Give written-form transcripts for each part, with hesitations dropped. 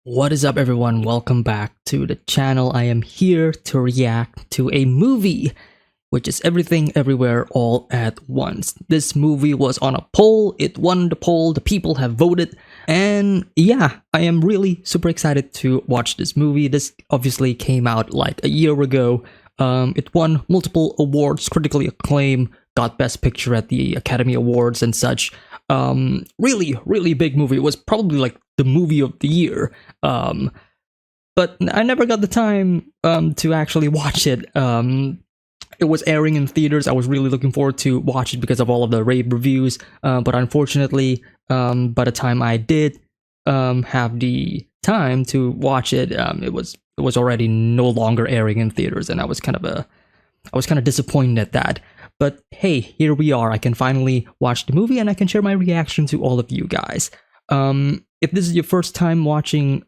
What is up, everyone? Welcome back to the channel. I am here to react to a movie, which is Everything Everywhere All at Once. This movie was on a poll, it won the poll, the people have voted, and yeah, I am really super excited to watch this movie. This obviously came out like a year ago. It won multiple awards, critically acclaimed, got Best Picture at the Academy Awards and such. Really big movie. It was probably like the movie of the year. But I never got the time to actually watch it. It was airing in theaters. I was really looking forward to watch it because of all of the rave reviews. But unfortunately, by the time I did have the time to watch it, it was already no longer airing in theaters, and I was kind of disappointed at that. But hey, here we are. I can finally watch the movie and I can share my reaction to all of you guys. If this is your first time watching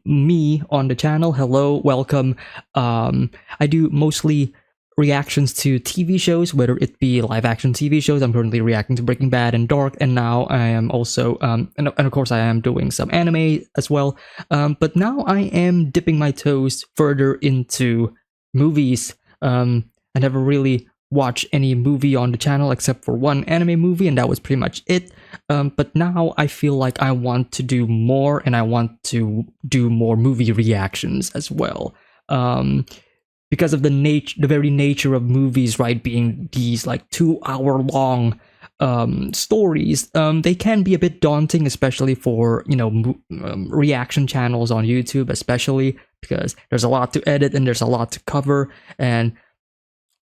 me on the channel, hello, welcome. I do mostly reactions to TV shows, whether it be live action TV shows. I'm currently reacting to Breaking Bad and Dark, and now I am also, and of course I am doing some anime as well. But now I am dipping my toes further into movies. I never really watch any movie on the channel except for one anime movie, and that was pretty much it. But now I feel like I want to do more, and I want to do more movie reactions as well. Because of the very nature of movies, right, being these like 2 hour long stories, they can be a bit daunting, especially for reaction channels on YouTube, especially because there's a lot to edit and there's a lot to cover, and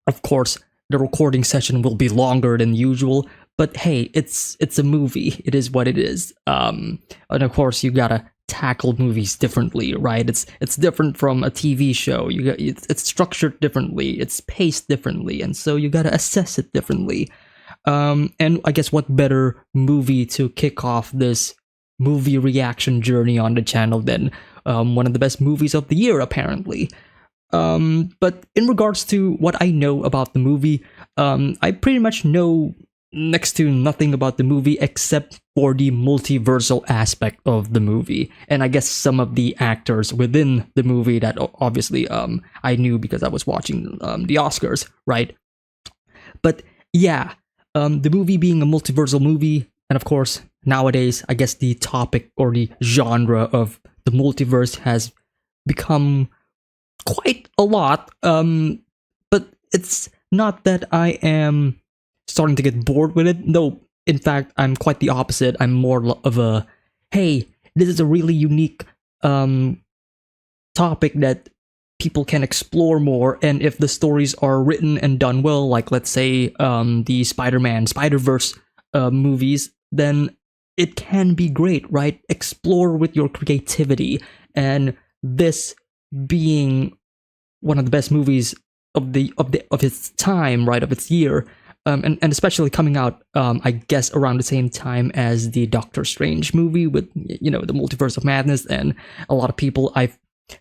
of course the recording session will be longer than usual. But hey, it's a movie. It is what it is. And of course, you gotta tackle movies differently, right? It's different from a TV show. It's structured differently. It's paced differently, and so you gotta assess it differently. And I guess what better movie to kick off this movie reaction journey on the channel than one of the best movies of the year, apparently. But in regards to what I know about the movie, I pretty much know next to nothing about the movie except for the multiversal aspect of the movie, and I guess some of the actors within the movie that obviously I knew because I was watching the Oscars, right? But yeah, the movie being a multiversal movie, and of course nowadays I guess the topic or the genre of the multiverse has become quite a lot, but it's not that I am starting to get bored with it. No, in fact, I'm quite the opposite. I'm more of a, hey, this is a really unique topic that people can explore more, and if the stories are written and done well, like let's say the Spider-Man Spider-Verse movies, then it can be great, right? Explore with your creativity, and this being one of the best movies of its time, right, of its year, and especially coming out, I guess around the same time as the Doctor Strange movie with the Multiverse of Madness, and a lot of people I've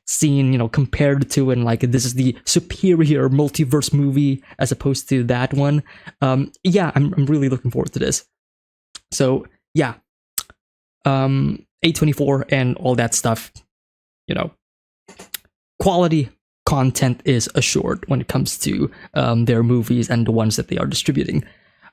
seen compared to, and like this is the superior multiverse movie as opposed to that one. Yeah, I'm really looking forward to this. So yeah, A24 and all that stuff, quality content is assured when it comes to their movies and the ones that they are distributing.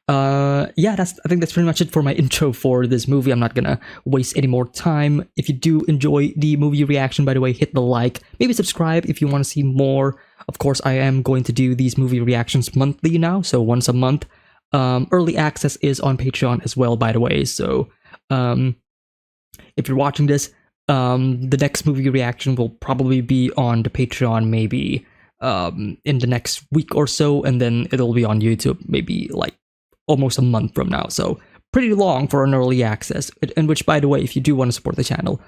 Yeah, I think that's pretty much it for my intro for this movie. I'm not gonna waste any more time. If you do enjoy the movie reaction, by the way, hit the like, maybe subscribe if you want to see more. Of course, I am going to do these movie reactions monthly now, so once a month. Early access is on Patreon as well, by the way, so if you're watching this, the next movie reaction will probably be on the Patreon maybe in the next week or so, and then it'll be on YouTube maybe like almost a month from now, so pretty long for an early access. And which, by the way, if you do want to support the channel,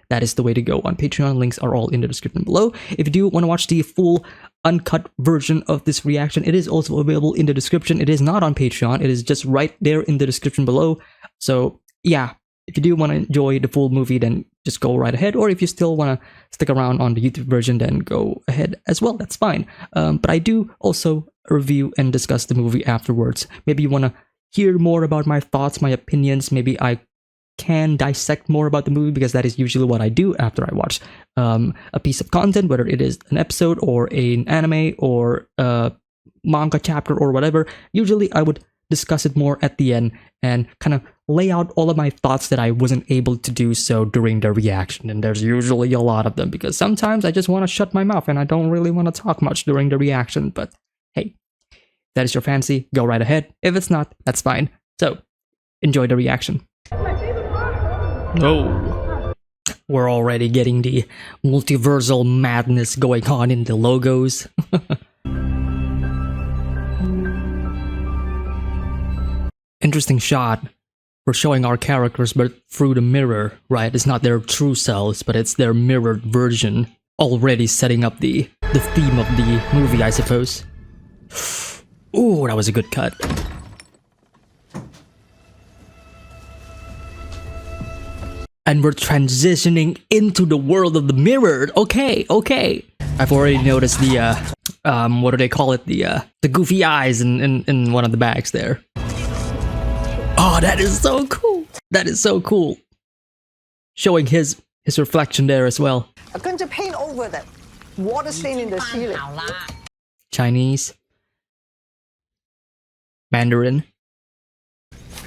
that is the way to go on Patreon. Links are all in the description below. If you do want to watch the full uncut version of this reaction, it is also available in the description. It is not on Patreon, it is just right there in the description below. So yeah, if you do want to enjoy the full movie, then just go right ahead. Or if you still want to stick around on the YouTube version, then go ahead as well. That's fine. But I do also review and discuss the movie afterwards. Maybe you want to hear more about my thoughts, my opinions. Maybe I can dissect more about the movie, because that is usually what I do after I watch a piece of content, whether it is an episode or an anime or a manga chapter or whatever. Usually I would discuss it more at the end and kind of lay out all of my thoughts that I wasn't able to do so during the reaction. And there's usually a lot of them, because sometimes I just want to shut my mouth and I don't really want to talk much during the reaction. But hey, if that is your fancy, go right ahead. If it's not, that's fine. So enjoy the reaction. Oh, we're already getting the multiversal madness going on in the logos. Interesting shot. We're showing our characters, but through the mirror, right? It's not their true selves, but it's their mirrored version. Already setting up the theme of the movie, I suppose. Ooh, that was a good cut. And we're transitioning into the world of the mirrored. Okay, okay. I've already noticed the what do they call it? The goofy eyes in one of the bags there. Oh, that is so cool. That is so cool. Showing his reflection there as well. I'm going to paint over that water stain in the ceiling. Chinese. Mandarin.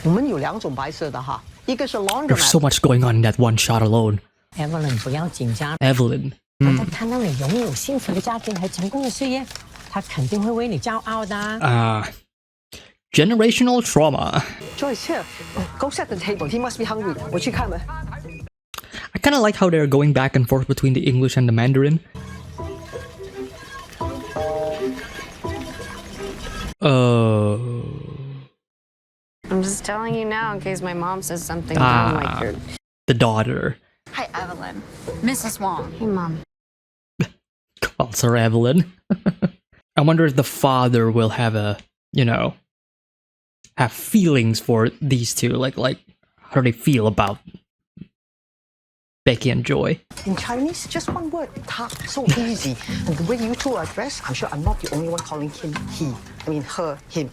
我们有两种白色的哈，一个是 There's so much going on in that one shot alone. Evelyn 不要紧张。 Evelyn. 他看到你拥有幸福的家庭和成功的事业，他肯定会为你骄傲的。Generational trauma. Joyce, here, go set the table. He must be hungry. 我去开门。 I kind of like how they're going back and forth between the English and the Mandarin. I'm just telling you now in case my mom says something dumb like you're... The daughter. Hi, Evelyn. Mrs. Wong. Hey, Mom. Calls her Evelyn. I wonder if the father will have have feelings for these two. Like how do they feel about Becky and Joy? In Chinese, just one word. Ta, so easy. And the way you two are dressed, I'm sure I'm not the only one calling him he. I mean her, him.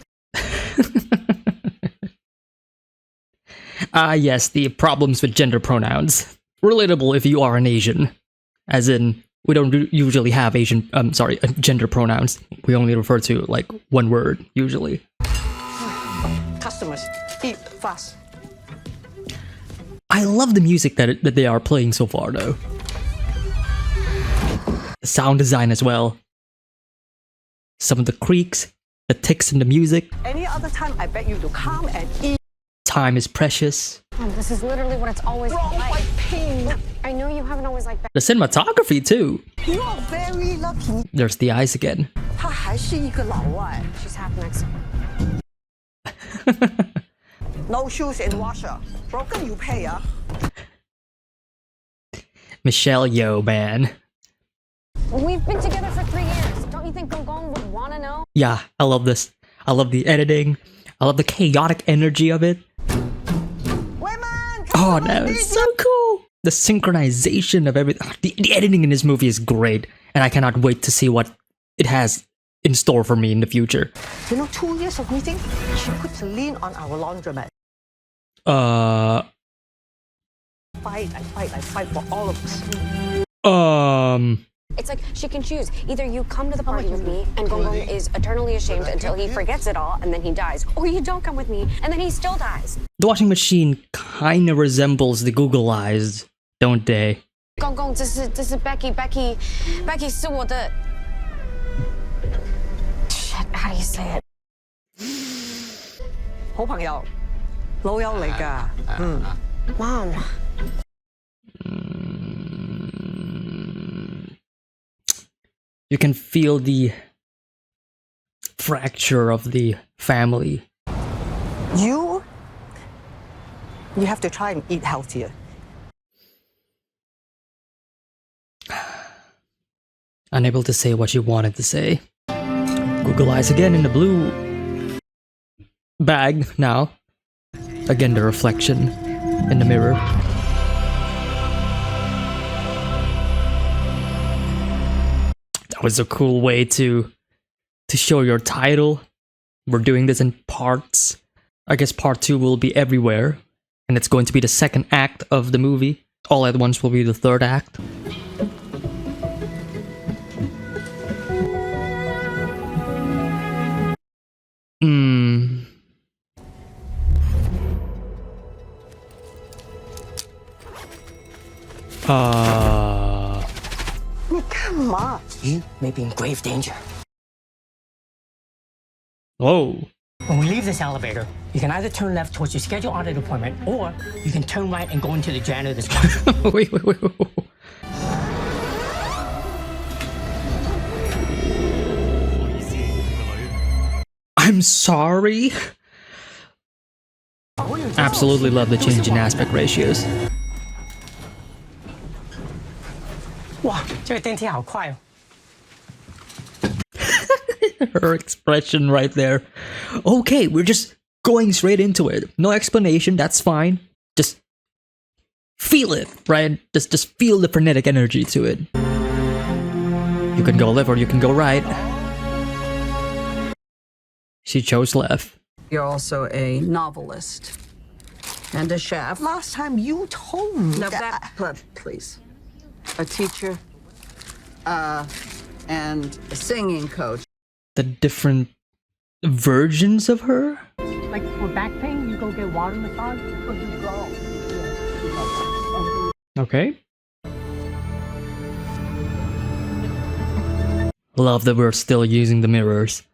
Yes, the problems with gender pronouns. Relatable if you are an Asian. As in, we don't usually have gender pronouns. We only refer to, like, one word, usually. Customers, eat fast. I love the music that they are playing so far, though. The sound design as well. Some of the creaks, the ticks in the music. Any other time, I beg you to come and eat. Time is precious. Mom, this is literally what it's always Wrong like. white pain. I know you haven't always liked that. The cinematography, too. You are very lucky. There's the eyes again. 他还是一个老外。 She's half Mexican. No shoes in washer. Broken, you pay, Michelle Yeoh, man. We've been together for 3 years. Don't you think Gong Gong would want to know? Yeah, I love this. I love the editing. I love the chaotic energy of it. Women, Oh, that was so cool. The synchronization of everything. The editing in this movie is great. And I cannot wait to see what it has in store for me in the future. 2 years of meeting, she puts a lien on our laundromat. I fight for all of us. It's like she can choose. Either you come to the party with me and Gong Gong is eternally ashamed until he forgets it all and then he dies. Or you don't come with me and then he still dies. The washing machine kind of resembles the Google eyes, don't they? Gong Gong, this is Becky. Becky 是我的... Shit, how do you say it? 好朋友，老友嚟㗎。Mom. You can feel the fracture of the family. You have to try and eat healthier. Unable to say what you wanted to say. Google eyes again in the blue bag now. Again, the reflection in the mirror. That was a cool way to show your title. We're doing this in parts. I guess part 2 will be everywhere. And it's going to be the second act of the movie. All at Once will be the third act. Hmm. Uh. 你干嘛？ You may be in grave danger. Whoa. When we leave this elevator, you can either turn left towards your scheduled audit appointment, or you can turn right and go into the janitor's closet. Wait. I'm sorry. Absolutely love the change in aspect ratios. 哇，这个电梯好快哦。 Her expression right there. Okay, we're just going straight into it. No explanation, that's fine. Just feel it, right? Just feel the frenetic energy to it. You can go left or you can go right. She chose left. You're also a novelist and a chef. Last time you told me No, that. please. A teacher, and a singing coach. The different versions of her? Like for back pain, you go get water massage, or you go. Okay. Love that we're still using the mirrors.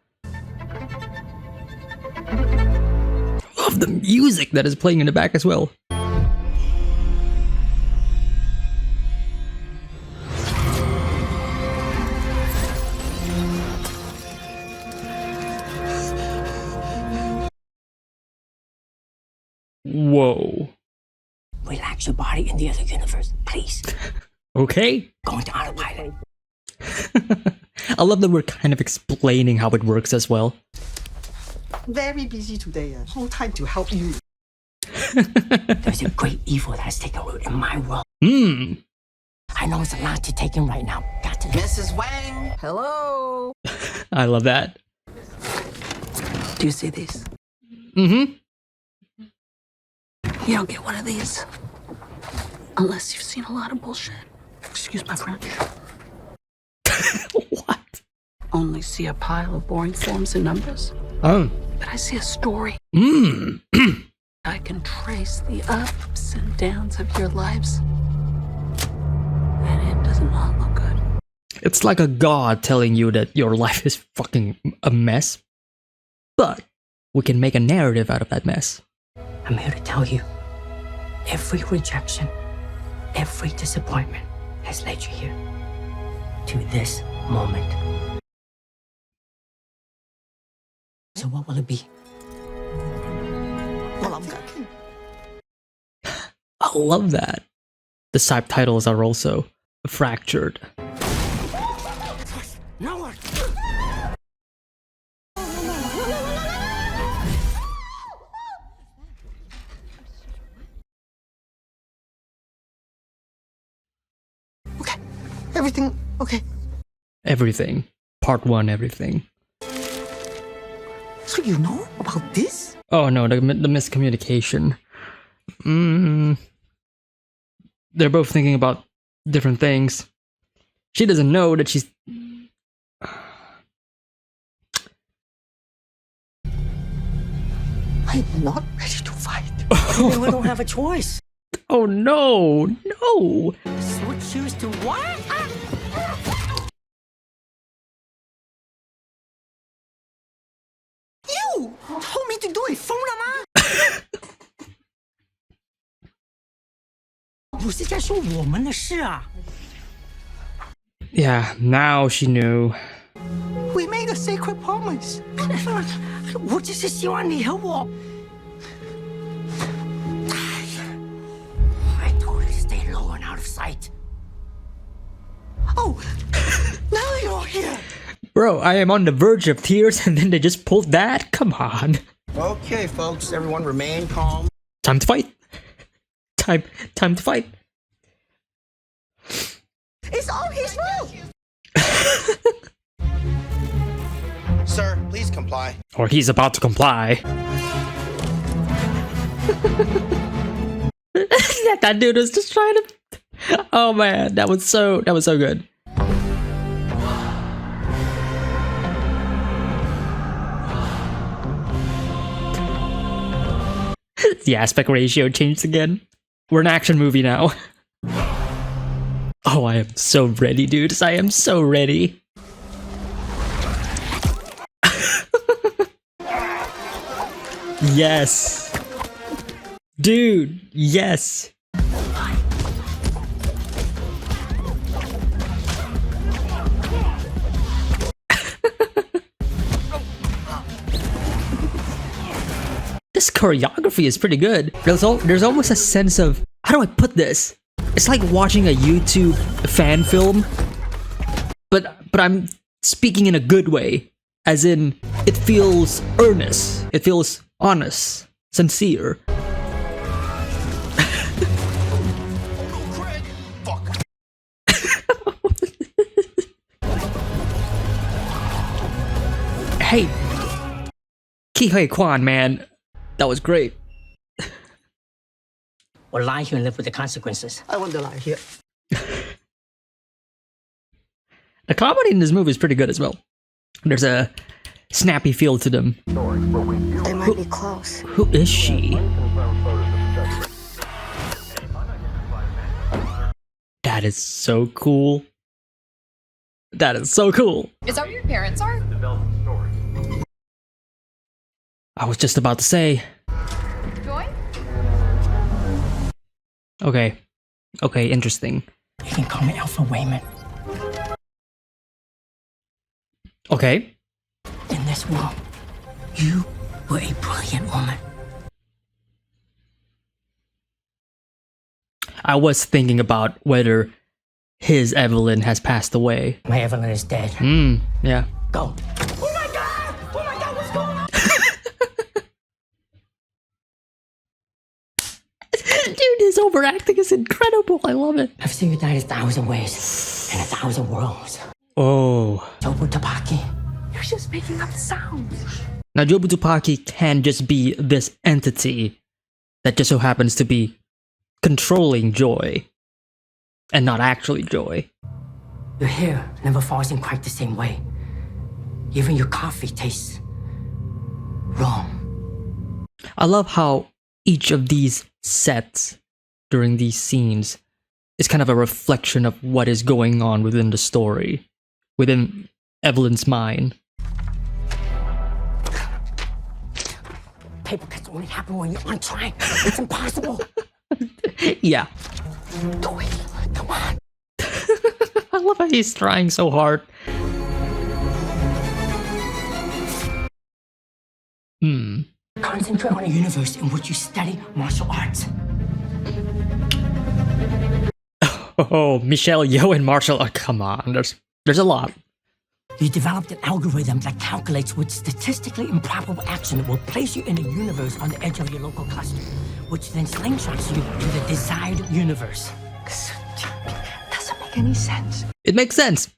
Love the music that is playing in the back as well. Whoa. Relax your body in the other universe, please. Okay. Go into autopilot. I love that we're kind of explaining how it works as well. Very busy today. No time to help you. There's a great evil that has taken root in my world. Hmm. I know it's a lot to take in right now. Got to Mrs. Wang, hello. I love that. Do you see these? Mm-hmm. You don't get one of these unless you've seen a lot of bullshit. Excuse my French. What? Only see a pile of boring forms and numbers, Oh. but I see a story. Hmm. I can trace the ups and downs of your lives, and it does not look good. It's like a god telling you that your life is fucking a mess. But we can make a narrative out of that mess. I'm here to tell you, every rejection, every disappointment has led you here, to this moment. So what will it be? I love that. The subtitles are also fractured. No. Okay. Everything okay. Everything. Part 1, everything. So you know about this? Oh no, the miscommunication. They're both thinking about different things. She doesn't know that she's... I'm not ready to fight. Then we don't have a choice. Oh no, no! Switch shoes to what? You told me to do it. 疯了吗？不是在说我们的事啊。 Yeah, now she knew. We made a sacred promise. 我只是希望你和我。I told her to stay low and out of sight. Oh, now you're here. Bro, I am on the verge of tears and then they just pulled that? Come on. Okay, folks, everyone remain calm. Time to fight. Time to fight. It's all his fault. Sir, please comply. Or he's about to comply. That dude was just trying to. Oh man, that was so good. The aspect ratio changed again. We're an action movie now. Oh, I am so ready, dudes. I am so ready. Yes. Dude, yes. This choreography is pretty good. There's almost a sense of, how do I put this? It's like watching a YouTube fan film, but I'm speaking in a good way, as in it feels earnest, it feels honest, sincere. Hey, Ki Hui Kwan, man, that was great. Or lie here and live with the consequences. I want to lie here. The comedy in this movie is pretty good as well. There's a snappy feel to them. They might be close. Who is she? That is so cool. That is so cool. Is that where your parents are? I was just about to say. Joy? Okay. Okay, interesting. You can call me Alpha Wayman. Okay. In this world, you were a brilliant woman. I was thinking about whether his Evelyn has passed away. My Evelyn is dead. Yeah. Go. Oh my god! Oh my god, what's going on? Dude, his overacting is incredible. I love it. I've seen you die 1,000 ways and 1,000 worlds. Oh. Jobu Tapaki. You're just making up sounds. Now, Jobu Tupaki can just be this entity that just so happens to be controlling Joy and not actually Joy. Your hair never falls in quite the same way. Even your coffee tastes wrong. I love how each of these sets during these scenes is kind of a reflection of what is going on within the story, within Evelyn's mind. Paper cuts only happen when you aren't trying. It's impossible. Yeah. Do it. Come on. I love how he's trying so hard. Concentrate on a universe in which you study martial arts. Oh, Michelle Yeoh and Marshall. Oh, come on. There's a lot. You developed an algorithm that calculates which statistically improbable action will place you in a universe on the edge of your local cluster, which then slingshots you to the desired universe. Doesn't make any sense. It makes sense.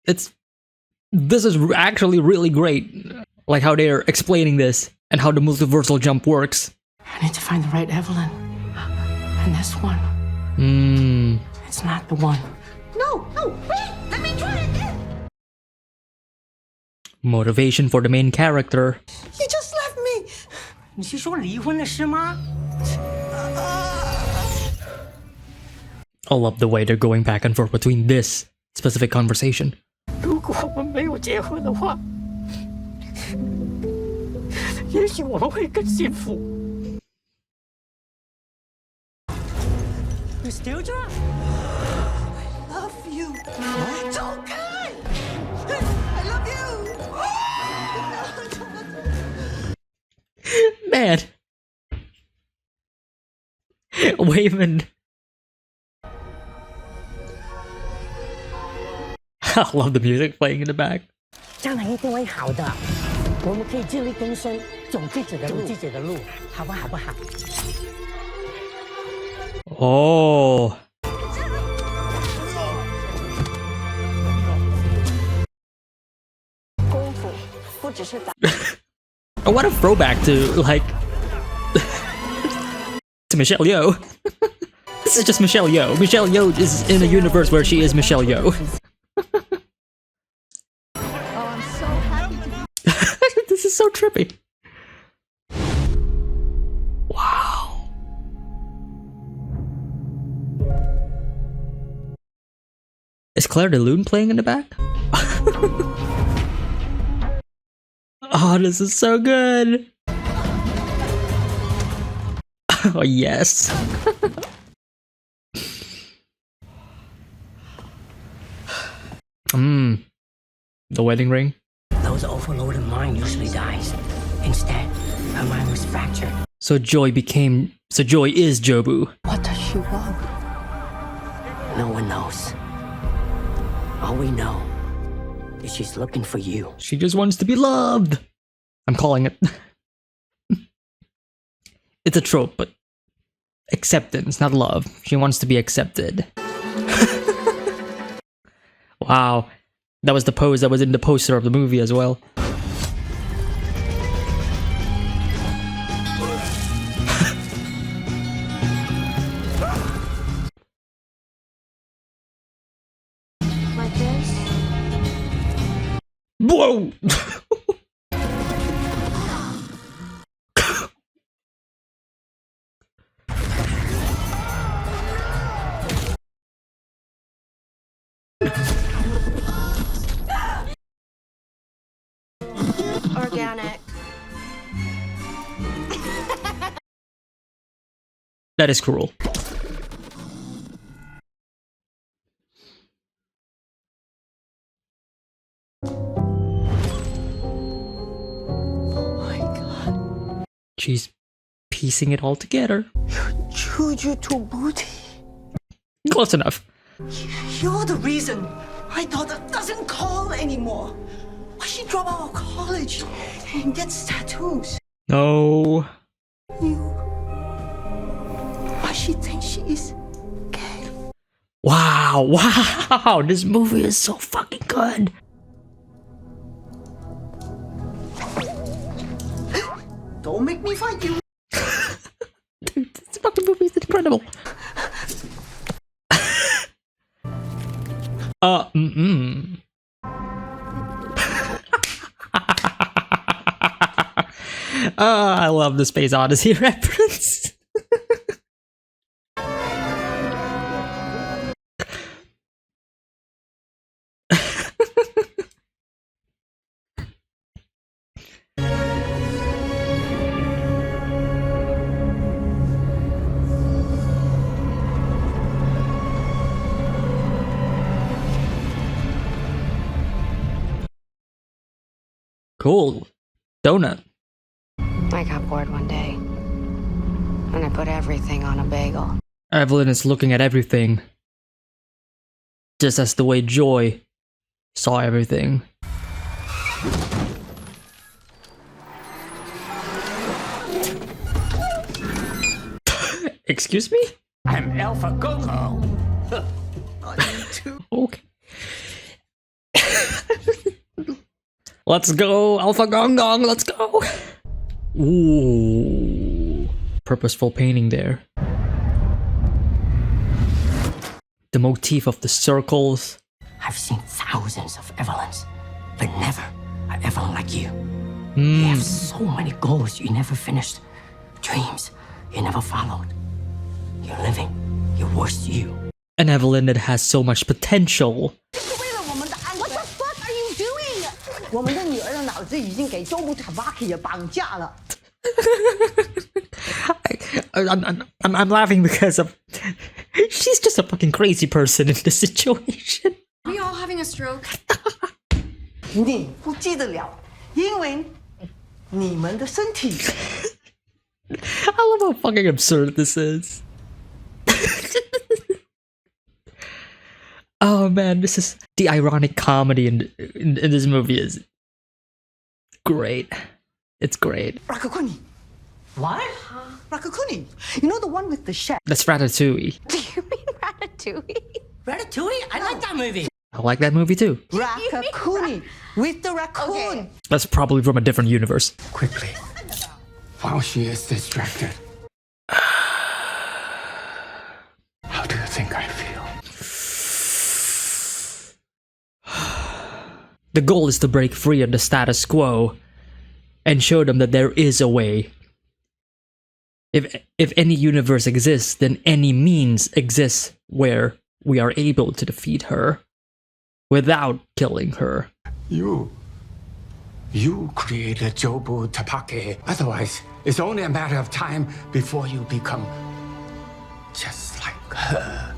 This is actually really great. Like how they're explaining this and how the multiversal jump works. I need to find the right Evelyn. And this one. It's not the one. No, wait! Let me try again! Motivation for the main character. You just left me! 你是说离婚的事吗? I love the way they're going back and forth between this specific conversation. 如果我们没有结婚的话，也许我们会更幸福。You still drunk? Love you! Don't cry! I love you! Man. Wayman. I love the music playing in the back. 将来一定会好的。我们可以自力更生，走自己的路，好不好？ Oh. Oh, what a throwback to, like, to Michelle Yeoh. this is just Michelle Yeoh. Michelle Yeoh is in a universe where she is Michelle Yeoh. I'm so happy to be. This is so trippy. Wow. Is Claire de Lune playing in the back? Oh, this is so good. Oh, yes. The wedding ring. Those overloaded mind usually dies. Instead, her mind was fractured. So Joy is Jobu. What does she want? No one knows. All we know is she's looking for you. She just wants to be loved. I'm calling it. It's a trope, but acceptance, not love. She wants to be accepted. Wow. That was the pose that was in the poster of the movie as well. Like this? Whoa! Organic. That is cruel. Oh my god. She's piecing it all together. Juju to booty. Close enough. You're the reason my daughter doesn't call anymore. Why she drop out of college and gets tattoos? No. You. Why she thinks she is gay? Wow, wow, this movie is so fucking good. Don't make me fight you. Dude, this fucking movie is incredible. I love the Space Odyssey reference. Cool. Donut. I got bored one day. And I put everything on a bagel. Evelyn is looking at everything. Just as the way Joy saw everything. Excuse me? I'm Alpha Gogo. Okay. Let's go, Alpha Gong Gong, let's go! Ooh. Purposeful painting there. The motif of the circles. I've seen thousands of Evelyns, but never an Evelyn like you. You have so many goals you never finished, dreams you never followed. You're living your worst you. An Evelyn that has so much potential. What the fuck are you doing? 我们的女儿的脑子已经给周部长 Vaki 绑架了。 I'm laughing because of she's just a fucking crazy person in this situation. Are we all having a stroke? 你不记得了，因为你们的身体。I love how fucking absurd this is. Oh man, this is the ironic comedy in this movie is great. It's great. Rakakuni. What? Rakakuni. You know the one with the chef? That's Ratatouille. Do you mean Ratatouille? Ratatouille? I like that movie. I like that movie too. Rakakuni with the raccoon. That's probably from a different universe. Quickly, while she is distracted. The goal is to break free of the status quo and show them that there is a way. If any universe exists, then any means exists where we are able to defeat her without killing her. You created Jobu Tapake. Otherwise, it's only a matter of time before you become just like her.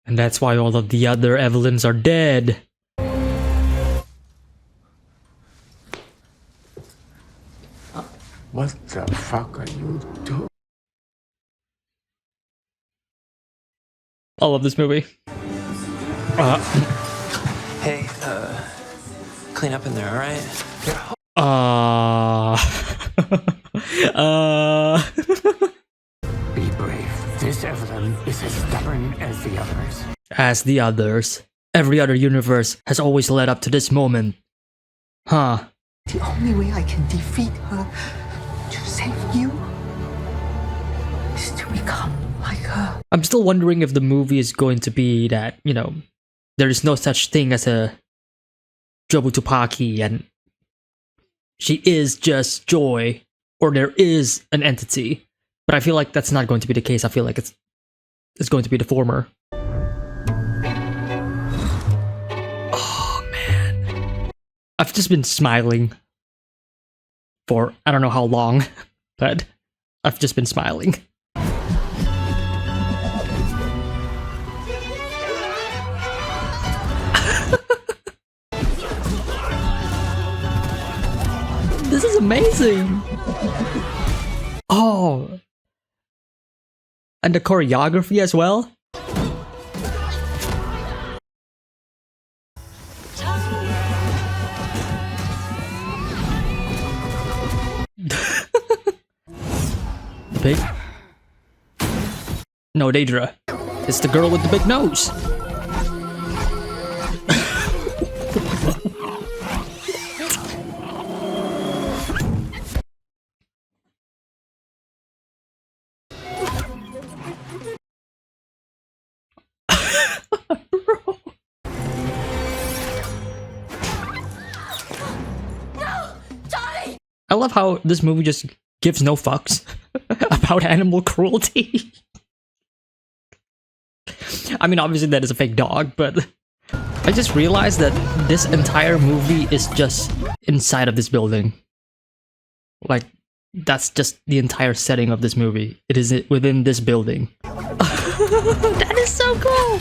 And that's why all of the other Evelyns are dead. What the fuck are you doing? I love this movie. Hey, clean up in there, alright? Be brave. This Evelyn is as stubborn as the others. As the others. Every other universe has always led up to this moment. Huh. The only way I can defeat her, to save you, is to become like her. I'm still wondering if the movie is going to be that, you know, there is no such thing as a Jobu Tupaki and she is just Joy, or there is an entity. But I feel like that's not going to be the case. I feel like it's going to be the former. Oh man. I've just been smiling for I don't know how long, but I've just been smiling. This is amazing. Oh. And the choreography as well. Big? No, Daedra. It's the girl with the big nose. I love how this movie just gives no fucks about animal cruelty. I mean, obviously that is a fake dog, but I just realized that this entire movie is just inside of this building. Like, that's just the entire setting of this movie. It is within this building. That is so cool!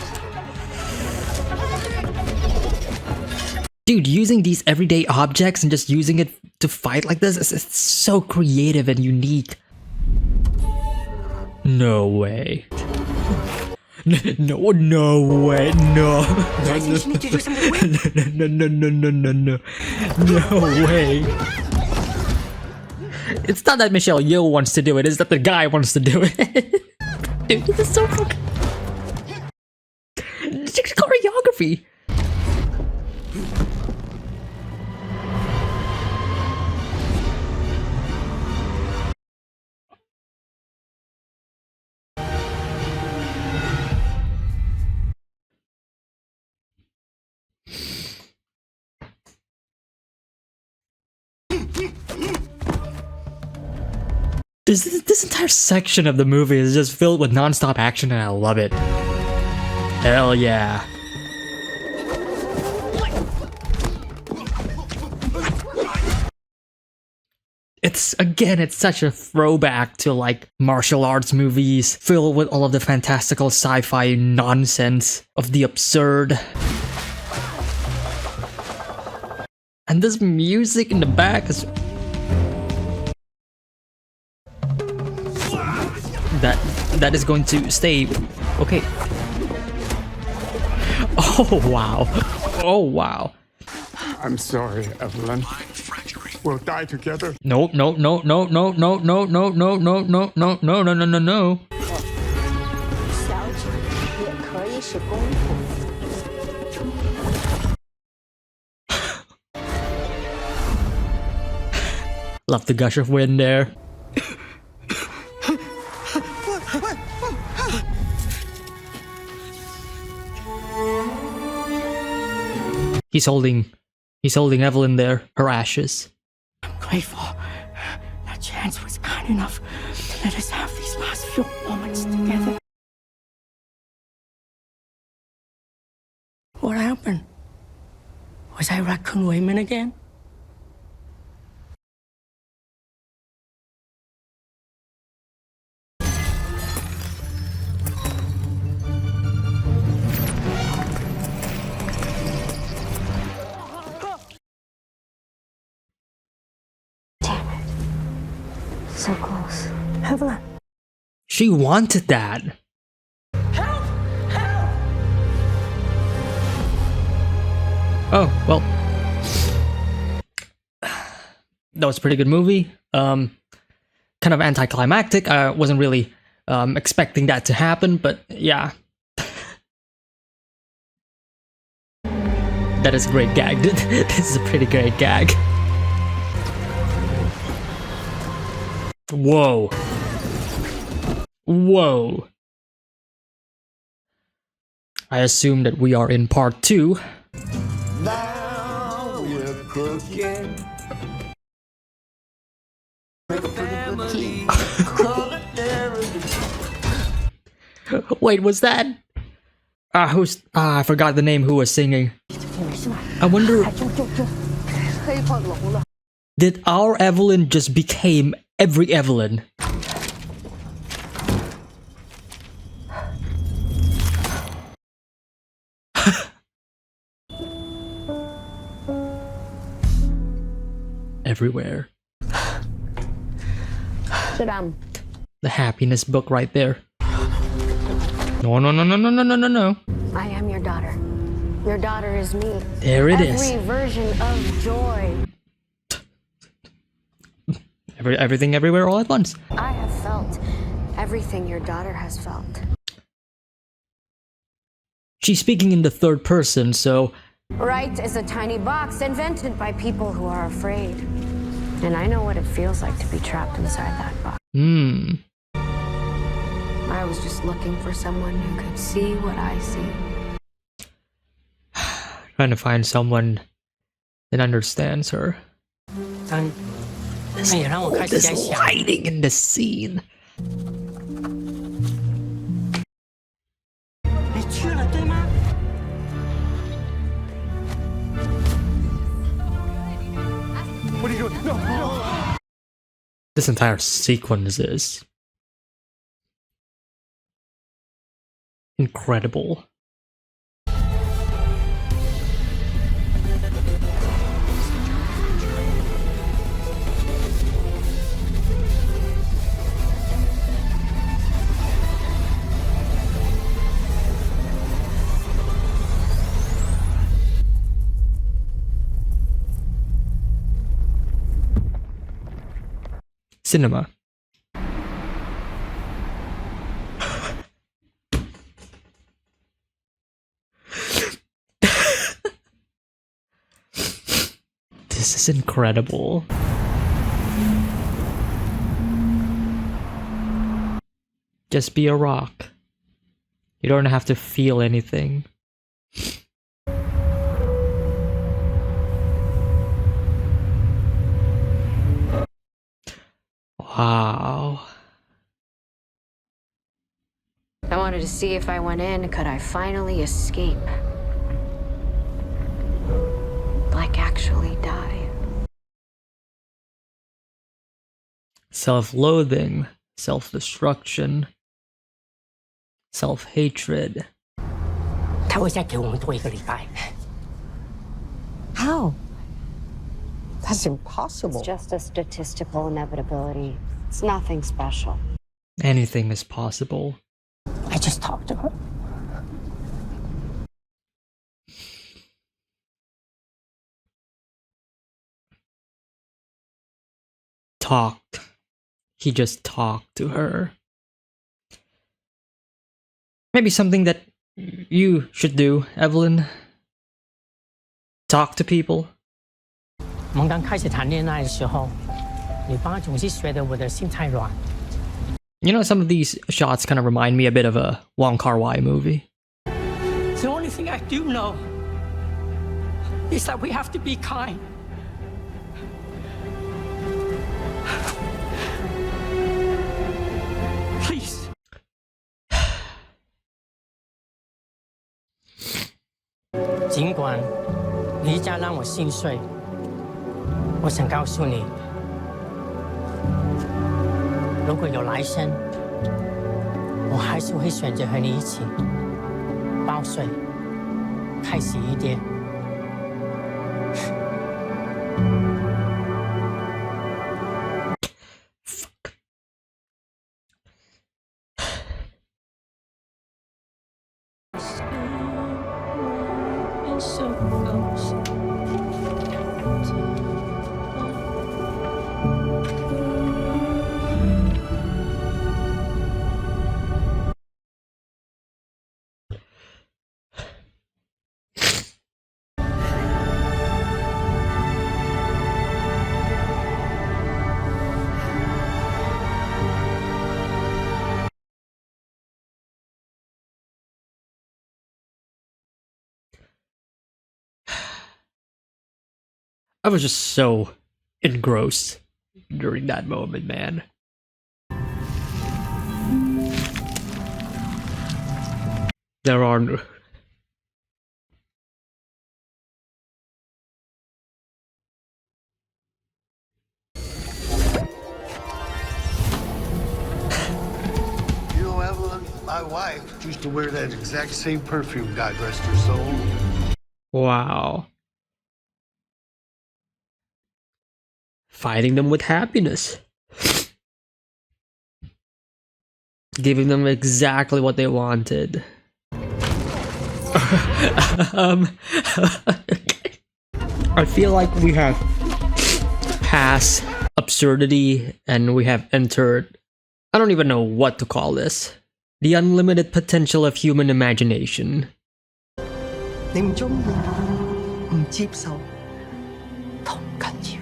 Dude, using these everyday objects and just using it to fight like this, it's so creative and unique. No way. No way, no. No way. It's not that Michelle Yeoh wants to do it, it's that the guy wants to do it. Dude, this is so fucking... choreography. This entire section of the movie is just filled with non-stop action and I love it. Hell yeah. It's such a throwback to like martial arts movies filled with all of the fantastical sci-fi nonsense of the absurd. And this music in the back is... That is going to stay. Okay. Oh wow. Oh wow. I'm sorry, Evelyn. We'll die together. No. Love the gush of wind there. He's holding Evelyn there, her ashes. I'm grateful that Chance was kind enough to let us have these last few moments together. What happened? Was I Raccoon Wayman again? So close. Evelyn. She wanted that. Help! Help! Oh, well. That was a pretty good movie. Kind of anticlimactic. I wasn't really expecting that to happen, but yeah. That is a great gag. This is a pretty great gag. Whoa. Whoa. I assume that we are in part 2. Now we're cooking. Wait, was that? I forgot the name who was singing. I wonder, did our Evelyn just became every Evelyn? Everywhere. Sit down. The happiness book right there. No, no, no, no, no, no, no, no, no. I am your daughter. Your daughter is me. There it is. Every version of joy. Everything, everywhere, all at once. I have felt everything your daughter has felt. She's speaking in the third person, so... Right is a tiny box invented by people who are afraid. And I know what it feels like to be trapped inside that box. I was just looking for someone who could see what I see. Trying to find someone that understands her. This lighting in the scene. What are you doing? No, no. This entire sequence is incredible. Cinema. This is incredible. Just be a rock. You don't have to feel anything. Wow. I wanted to see if I went in, could I finally escape? Like actually die. Self-loathing, self-destruction, self-hatred. How? That's impossible. It's just a statistical inevitability. It's nothing special. Anything is possible. I just talked to her. Talked. He just talked to her. Maybe something that you should do, Evelyn. Talk to people. 我们刚开始谈恋爱的时候，你爸总是觉得我的心太软。You know, some of these shots kind of remind me a bit of a Wong Kar-wai movie. It's the only thing I do know. is that we have to be kind. Please. 尽管离家让我心碎，我想告诉你，如果有来生，我还是会选择和你一起报税，开心一点。I was just so engrossed during that moment, man. There are no... You know, Evelyn, my wife used to wear that exact same perfume, God rest her soul. Wow. Fighting them with happiness. Giving them exactly what they wanted. I feel like we have passed absurdity and we have entered, I don't even know what to call this, the unlimited potential of human imagination. 你唔中意，唔接受，都唔緊要，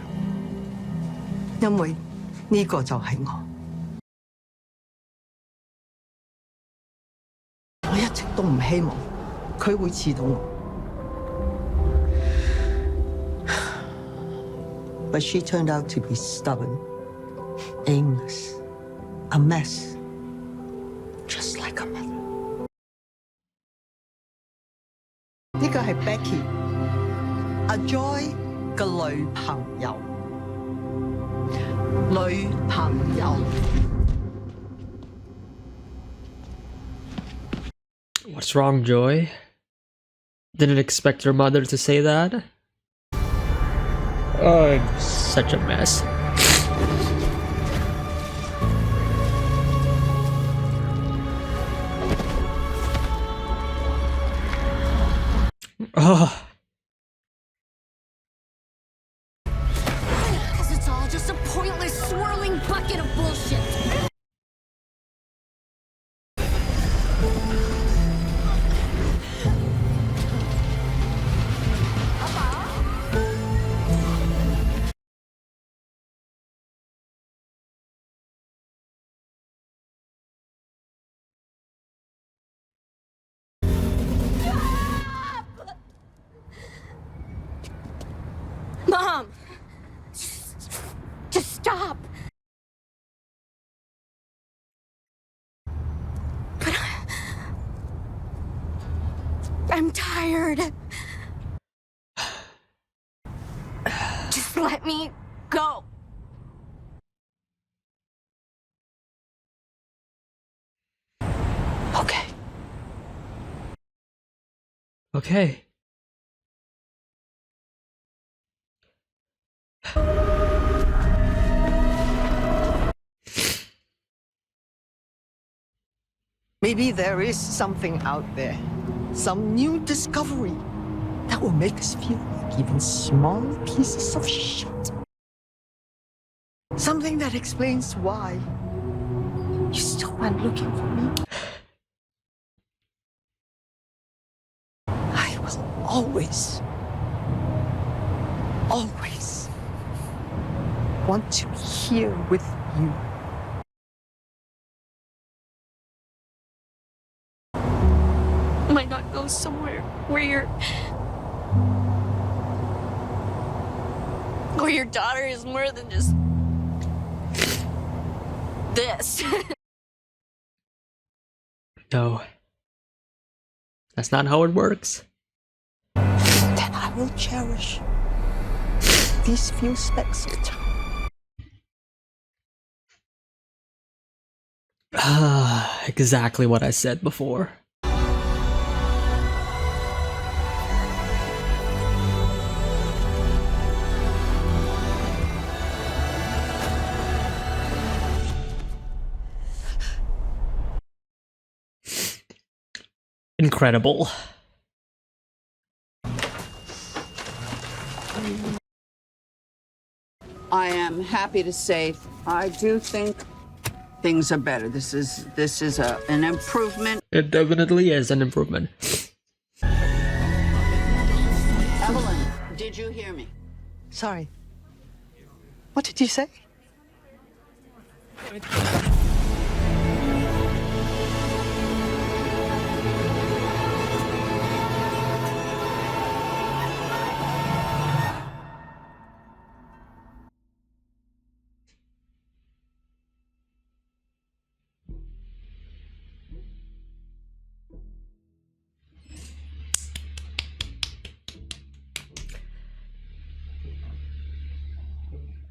因為呢個就係我。我一直都唔希望佢會刺到我。But she turned out to be stubborn, aimless, a mess, just like a mother. 呢個係 Becky， 阿 Joy 嘅女朋友。女朋友。What's wrong, Joy? Didn't expect your mother to say that? Oh, I'm such a mess. Oh. Because it's all just a pointless, swirling bucket of bullshit. Mom! Just stop! But I'm tired. Just let me go. Okay. Okay. Maybe there is something out there, some new discovery that will make us feel like even small pieces of shit. Something that explains why you still went looking for me. I will always want to be here with you. Might not go somewhere where you're for your daughter is more than just this. No. That's not how it works. Then I will cherish these few specks of time. Exactly what I said before. Incredible. I am happy to say I do think things are better. This is an improvement. It definitely is an improvement. Evelyn, did you hear me? Sorry. What did you say?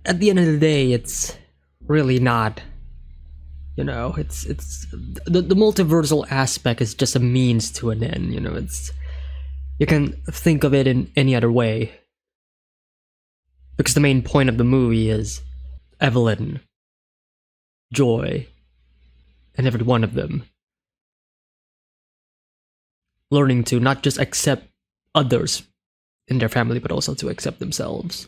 At the end of the day, it's really not, you know, it's the multiversal aspect is just a means to an end, you know. It's, you can think of it in any other way, because the main point of the movie is Evelyn, Joy, and every one of them learning to not just accept others in their family, but also to accept themselves.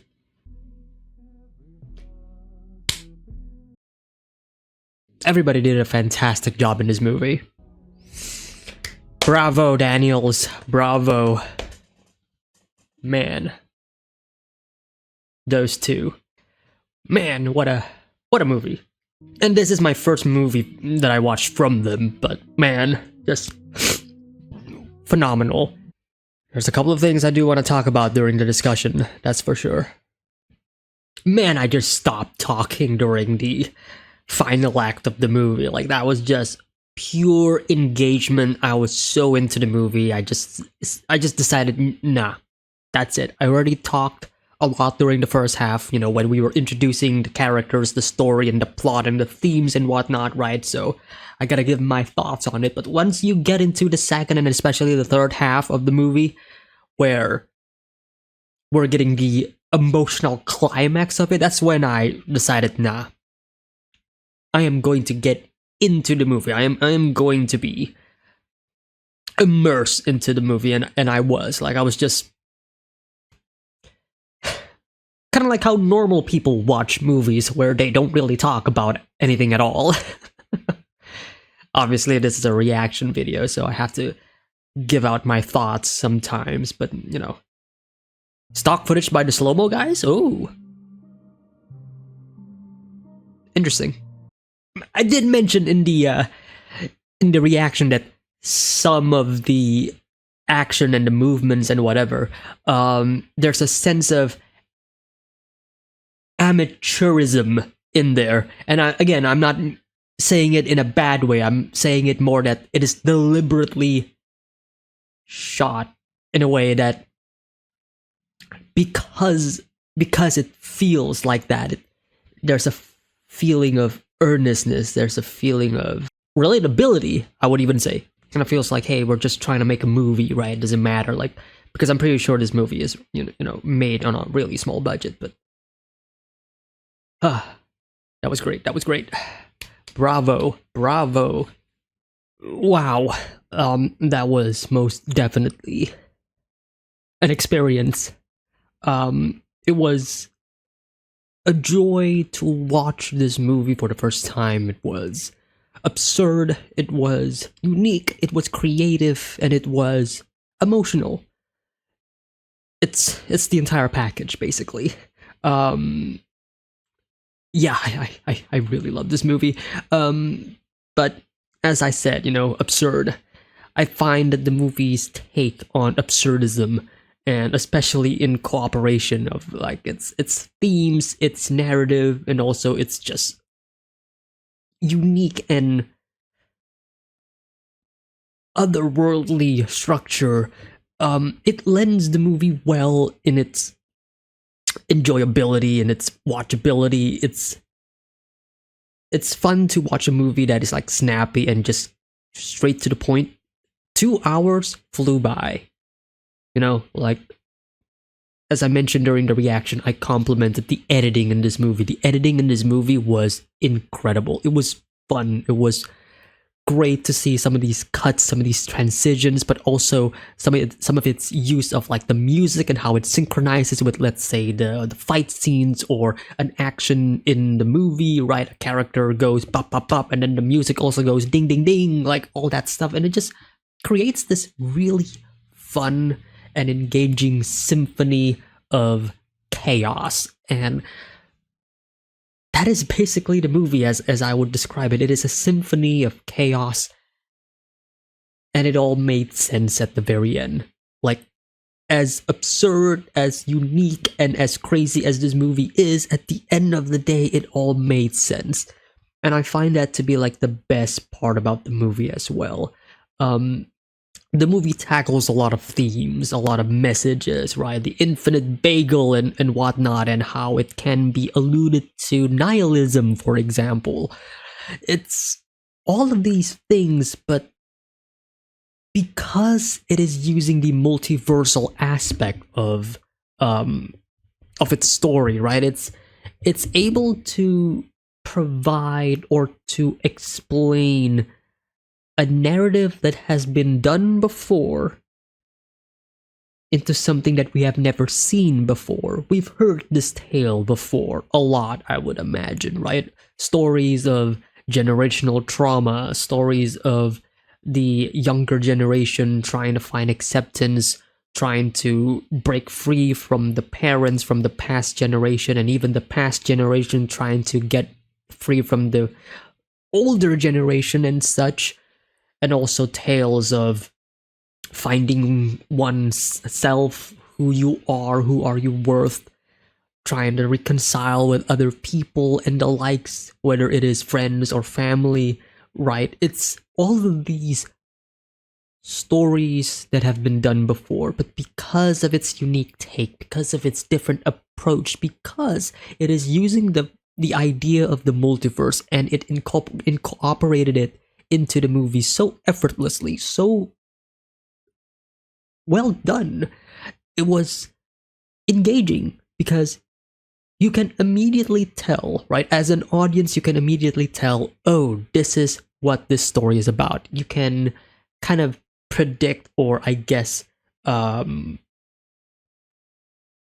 Everybody did a fantastic job in this movie. Bravo, Daniels. Bravo. Man. Those two. Man, what a movie. And this is my first movie that I watched from them, but man, just phenomenal. There's a couple of things I do want to talk about during the discussion, that's for sure. Man, I just stopped talking during the final act of the movie. Like, that was just pure engagement. I was so into the movie. I just decided, nah, that's it. I already talked a lot during the first half, you know, when we were introducing the characters, the story, and the plot, and the themes and whatnot, right? So I gotta give my thoughts on it. But once you get into the second and especially the third half of the movie, where we're getting the emotional climax of it, that's when I decided, nah, I am going to get into the movie. I am going to be immersed into the movie, and I was just kind of like how normal people watch movies where they don't really talk about anything at all. Obviously, this is a reaction video, so I have to give out my thoughts sometimes, but, you know. Stock footage by the slow-mo guys? Oh. Interesting. I did mention in the reaction that some of the action and the movements and whatever, there's a sense of amateurism in there. And I'm not saying it in a bad way. I'm saying it more that it is deliberately shot in a way that because it feels like that, there's a feeling of earnestness, there's a feeling of relatability, I would even say. Kind of feels like, hey, we're just trying to make a movie, right? It doesn't matter, like, because I'm pretty sure this movie is, you know, made on a really small budget, but that was great. That was great. Bravo. Bravo. Wow. That was most definitely an experience. It was a joy to watch this movie for the first time. It was absurd, it was unique, it was creative, and it was emotional. It's the entire package, basically. Yeah, I really love this movie. But as I said, you know, absurd. I find that the movie's take on absurdism and especially in cooperation of like its themes, its narrative, and also its just unique and otherworldly structure. It lends the movie well in its enjoyability and its watchability. It's fun to watch a movie that is like snappy and just straight to the point. 2 hours flew by. You know, like as I mentioned during the reaction, I complimented the editing in this movie. The editing in this movie was incredible. It was fun. It was great to see some of these cuts, some of these transitions, but also some of its use of like the music and how it synchronizes with, let's say, the fight scenes or an action in the movie, right? A character goes pop pop pop, and then the music also goes ding ding ding, like all that stuff, and it just creates this really fun and engaging symphony of chaos. And that is basically the movie as I would describe it. It is a symphony of chaos, and it all made sense at the very end. Like, as absurd, as unique, and as crazy as this movie is, at the end of the day, it all made sense. And I find that to be like the best part about the movie as well. The movie tackles a lot of themes, a lot of messages, right? The infinite bagel and whatnot, and how it can be alluded to nihilism, for example. It's all of these things, but because it is using the multiversal aspect of its story, right? It's able to provide or to explain a narrative that has been done before into something that we have never seen before. We've heard this tale before a lot, I would imagine, right? Stories of generational trauma, stories of the younger generation trying to find acceptance, trying to break free from the parents from the past generation, and even the past generation trying to get free from the older generation and such. And also tales of finding oneself, who you are you worth, trying to reconcile with other people and the likes, whether it is friends or family, right? It's all of these stories that have been done before, but because of its unique take, because of its different approach, because it is using the idea of the multiverse, and it incorporated it into the movie so effortlessly, so well done. It was engaging because you can immediately tell, right? As an audience, you can immediately tell, oh, this is what this story is about. You can kind of predict, or I guess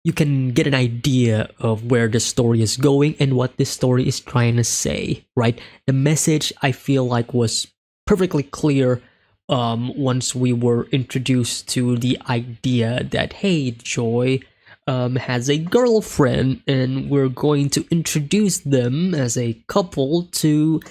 you can get an idea of where the story is going and what this story is trying to say, right? The message, I feel like, was perfectly clear once we were introduced to the idea that, hey, Joy has a girlfriend, and we're going to introduce them as a couple to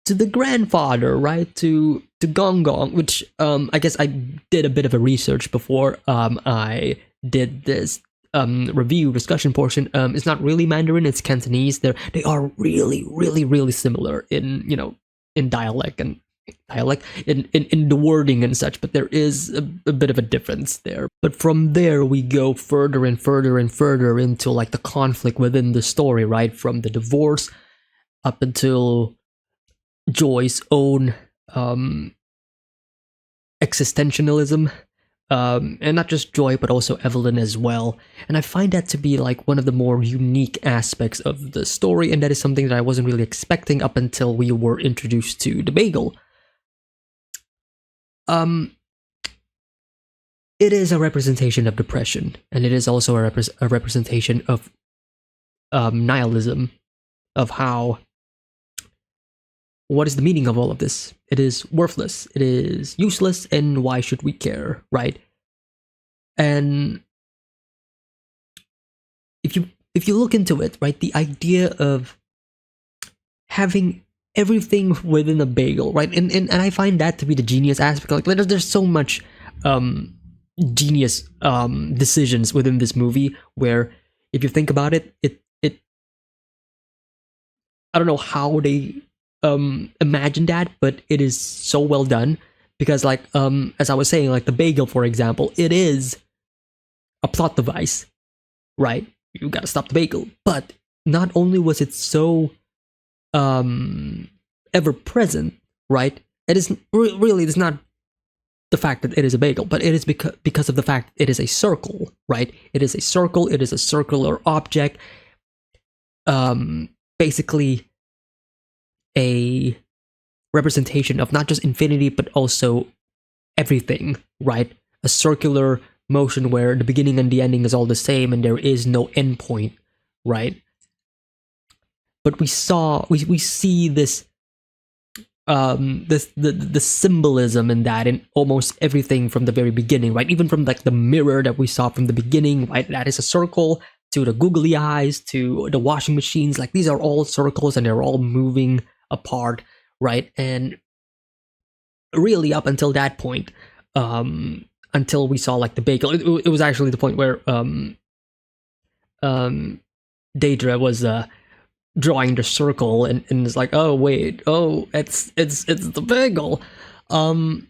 the grandfather, right? To Gong Gong, which I guess I did a bit of a research before I did this review discussion portion. It's not really Mandarin, it's Cantonese. They are really similar in, you know, in dialect in the wording and such, but there is a bit of a difference there. But from there we go further and further and further into like the conflict within the story, right? From the divorce up until Joy's own existentialism, and not just Joy but also Evelyn as well. And I find that to be like one of the more unique aspects of the story, and that is something that I wasn't really expecting up until we were introduced to the bagel. It is a representation of depression, and it is also a representation of nihilism, of how, what is the meaning of all of this? It is worthless, it is useless, and why should we care, right? And if you look into it, right, the idea of having everything within a bagel, right? And I find that to be the genius aspect. Like there's so much genius decisions within this movie, where if you think about it, it I don't know how they imagined that, but it is so well done. Because like as I was saying, like the bagel, for example, it is a plot device, right? You gotta stop the bagel. But not only was it so ever present, right? It is really, it's not the fact that it is a bagel, but it is because of the fact it is a circle, right? It is a circle, it is a circular object. Basically a representation of not just infinity, but also everything, right? A circular motion where the beginning and the ending is all the same and there is no endpoint, right? But we see this the symbolism in that in almost everything from the very beginning, right? Even from like the mirror that we saw from the beginning, right? That is a circle, to the googly eyes, to the washing machines. Like these are all circles and they're all moving apart, right? And really up until that point, until we saw like the bagel, it was actually the point where Daedra was drawing the circle and it's like, oh wait, oh it's the bagel. But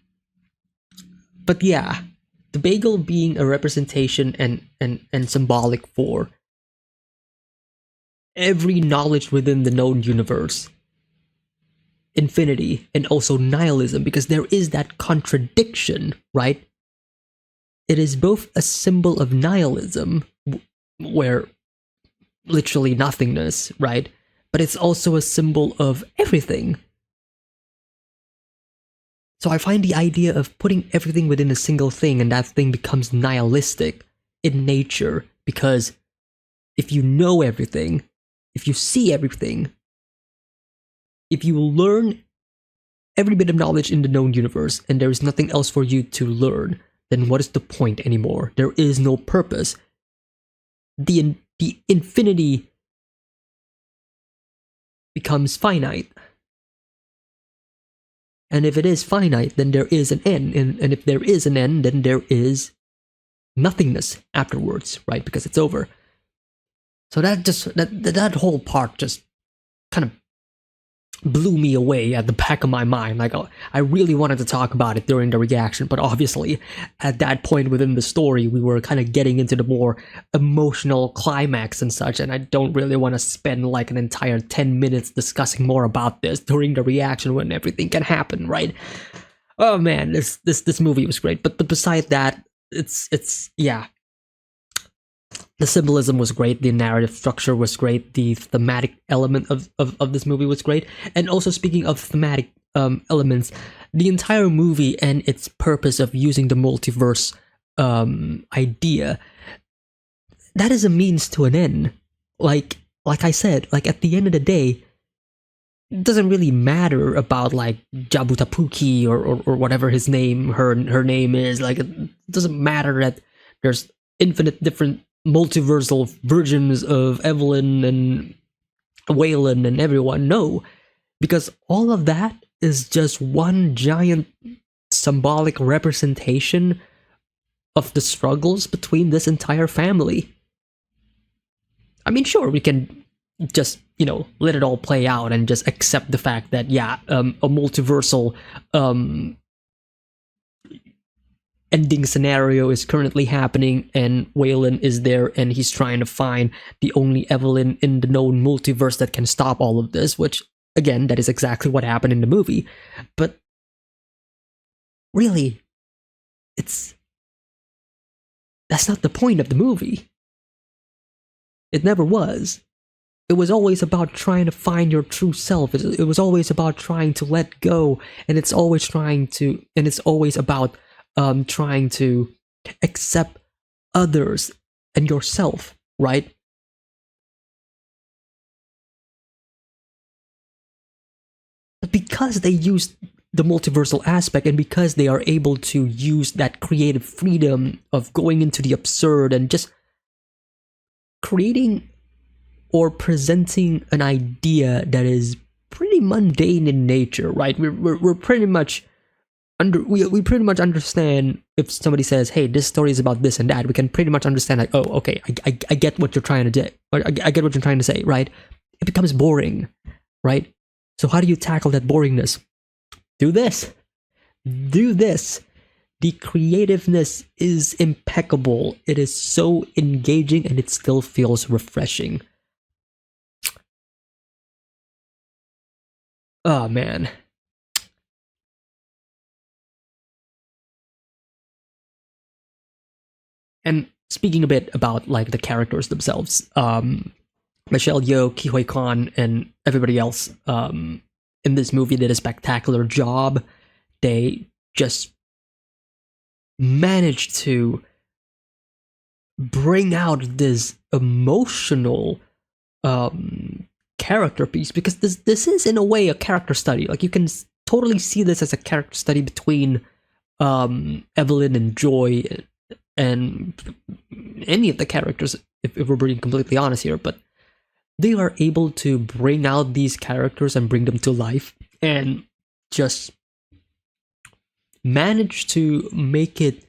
yeah, the bagel being a representation and symbolic for every knowledge within the known universe, infinity, and also nihilism, because there is that contradiction, right? It is both a symbol of nihilism, where literally nothingness, right? But it's also a symbol of everything. So I find the idea of putting everything within a single thing and that thing becomes nihilistic in nature, because if you know everything, if you see everything, if you learn every bit of knowledge in the known universe and there is nothing else for you to learn, then what is the point anymore? There is no purpose. The infinity becomes finite. And if it is finite, then there is an end. And if there is an end, then there is nothingness afterwards, right? Because it's over. So that whole part just kind of blew me away at the back of my mind. Like, I really wanted to talk about it during the reaction, but obviously at that point within the story, we were kind of getting into the more emotional climax and such, and I don't really want to spend like an entire 10 minutes discussing more about this during the reaction when everything can happen, right? Oh man, this movie was great. But beside that, it's yeah. The symbolism was great, the narrative structure was great, the thematic element of this movie was great. And also, speaking of thematic elements, the entire movie and its purpose of using the multiverse idea, that is a means to an end. Like I said, like at the end of the day, it doesn't really matter about like Jabutapuki or whatever his name, her name is. Like, it doesn't matter that there's infinite different multiversal versions of Evelyn and Waylon and everyone. No, because all of that is just one giant symbolic representation of the struggles between this entire family. I mean, sure, we can just, let it all play out and just accept the fact that, yeah, a multiversal ending scenario is currently happening and Waylon is there and he's trying to find the only Evelyn in the known multiverse that can stop all of this, which, again, that is exactly what happened in the movie. But really, that's not the point of the movie. It never was. It was always about trying to find your true self. It was always about trying to let go, and it's always about trying to accept others and yourself, right? But because they used the multiversal aspect and because they are able to use that creative freedom of going into the absurd and just creating or presenting an idea that is pretty mundane in nature, right? We're pretty much we pretty much understand if somebody says, hey, this story is about this and that, we can pretty much understand like, oh, okay, I get what you're trying to do, or I get what you're trying to say, right? It becomes boring, right? So how do you tackle that boringness? Do this. The creativeness is impeccable. It is so engaging and it still feels refreshing. Oh man. And speaking a bit about like the characters themselves, Michelle Yeoh, Ki Hui Kwan, and everybody else in this movie did a spectacular job. They just managed to bring out this emotional character piece, because this is in a way a character study. Like you can totally see this as a character study between Evelyn and Joy and any of the characters, if we're being completely honest here, but they are able to bring out these characters and bring them to life and just manage to make it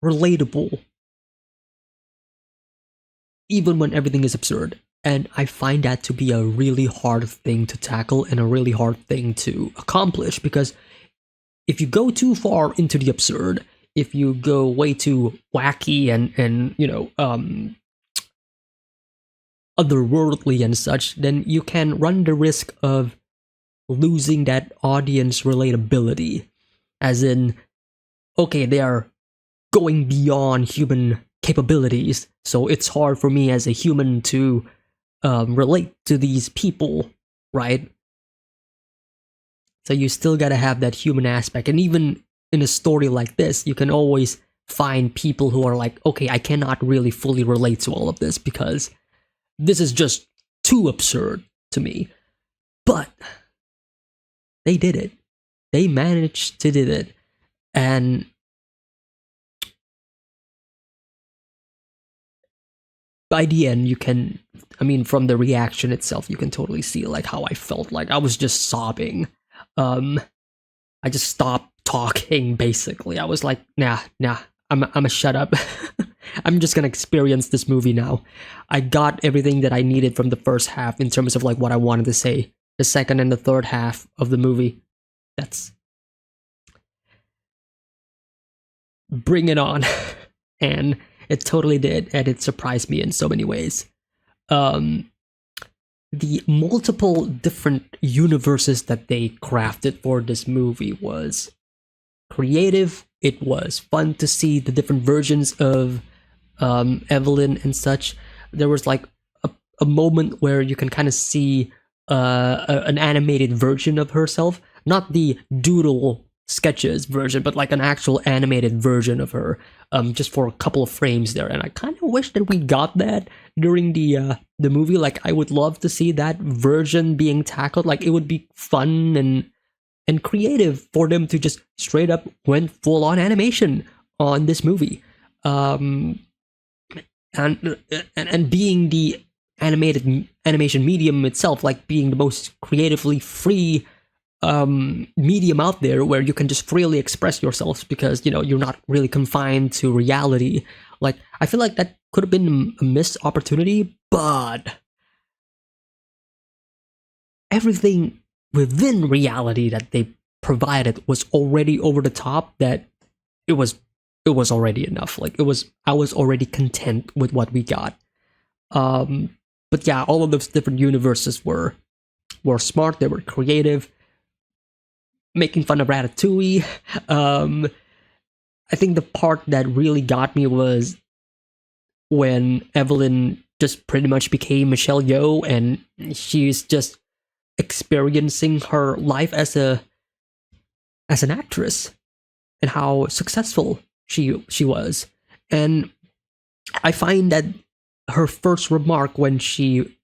relatable even when everything is absurd. And I find that to be a really hard thing to tackle and a really hard thing to accomplish, because if you go too far into the absurd, if you go way too wacky and you know, otherworldly and such, then you can run the risk of losing that audience relatability. As in, okay, they are going beyond human capabilities, so it's hard for me as a human to relate to these people, right? So you still gotta have that human aspect. And even in a story like this, you can always find people who are like, okay, I cannot really fully relate to all of this because this is just too absurd to me. But they did it. They managed to do it. And by the end, you can, I mean, from the reaction itself, you can totally see like how I felt. Like I was just sobbing. I just stopped talking, basically. I was like, nah, I'm a shut up. I'm just gonna experience this movie now. I got everything that I needed from the first half in terms of like what I wanted to say. The second and the third half of the movie, that's bring it on. And it totally did, and it surprised me in so many ways. The multiple different universes that they crafted for this movie was creative. It was fun to see the different versions of Evelyn and such. There was like a moment where you can kind of see an animated version of herself, not the doodle sketches version, but like an actual animated version of her, just for a couple of frames there. And I kind of wish that we got that during the movie. Like I would love to see that version being tackled. Like it would be fun and creative for them to just straight up went full on animation on this movie. And being the animation medium itself, like being the most creatively free medium out there, where you can just freely express yourselves because, you know, you're not really confined to reality. Like I feel like that could have been a missed opportunity, but everything within reality that they provided was already over the top, that it was already enough. Like I was already content with what we got. But yeah, all of those different universes were smart. They were creative, making fun of Ratatouille. I think the part that really got me was when Evelyn just pretty much became Michelle Yeoh, and she's just experiencing her life as an actress and how successful she was. And I find that her first remark when she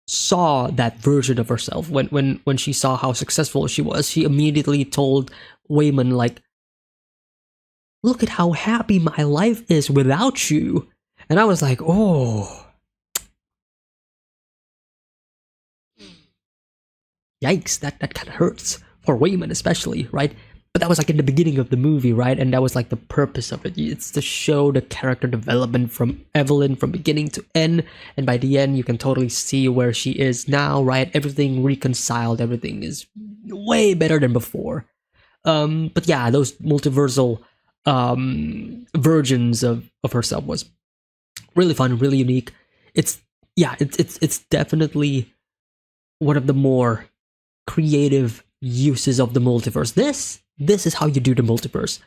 saw that version of herself, when she saw how successful she was, she immediately told Wayman, like, look at how happy my life is without you. And I was like, oh, yikes, that kind of hurts for Wayman especially, right? But that was like in the beginning of the movie, right? And that was like the purpose of it. It's to show the character development from Evelyn from beginning to end. And by the end, you can totally see where she is now, right? Everything reconciled. Everything is way better than before. But yeah, those multiversal versions of herself was really fun, really unique. It's definitely one of the more creative uses of the multiverse. This is how you do the multiverse.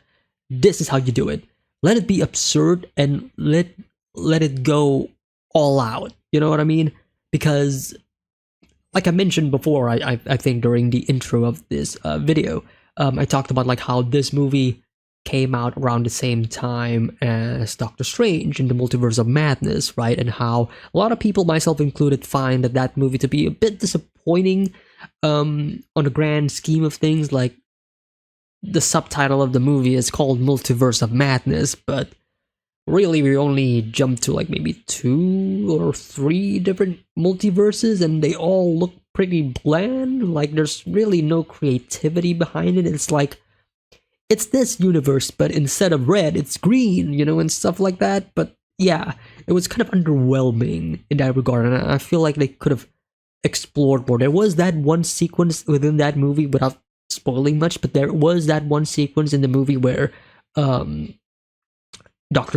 This is how you do it. Let it be absurd and let it go all out. You know what I mean? Because, like I mentioned before, I think during the intro of this video, I talked about like how this movie came out around the same time as Doctor Strange in the Multiverse of Madness, right? And how a lot of people, myself included, find that movie to be a bit disappointing on the grand scheme of things. Like, the subtitle of the movie is called Multiverse of Madness, but really we only jumped to like maybe 2 or 3 different multiverses, and they all look pretty bland. Like, there's really no creativity behind it. It's like, it's this universe, but instead of red, it's green, you know, and stuff like that. But yeah, it was kind of underwhelming in that regard, and I feel like they could have explored more. There was that one sequence within that movie, without spoiling much, but there was that one sequence in the movie where Doctor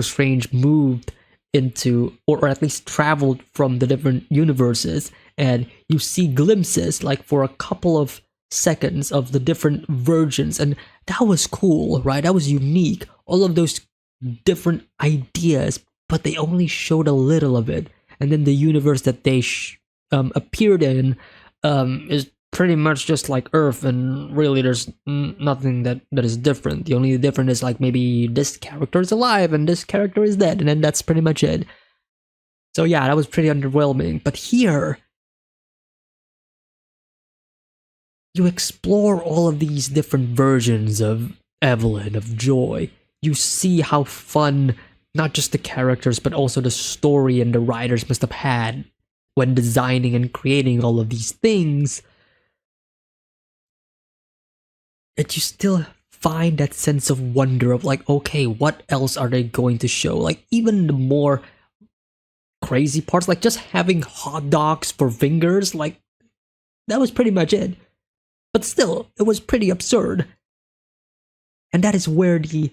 Strange moved into, or at least traveled from the different universes, and you see glimpses, like for a couple of seconds, of the different versions, and that was cool, right? That was unique. All of those different ideas, but they only showed a little of it, and then the universe that they appeared in is pretty much just like Earth, and really there's nothing that is different. The only difference is like maybe this character is alive and this character is dead, and then that's pretty much it. So yeah, that was pretty underwhelming. But here, you explore all of these different versions of Evelyn, of Joy. You see how fun not just the characters, but also the story and the writers must have had when designing and creating all of these things. That you still find that sense of wonder of like, okay, what else are they going to show? Like, even the more crazy parts, like just having hot dogs for fingers, like, that was pretty much it. But still, it was pretty absurd. And that is where the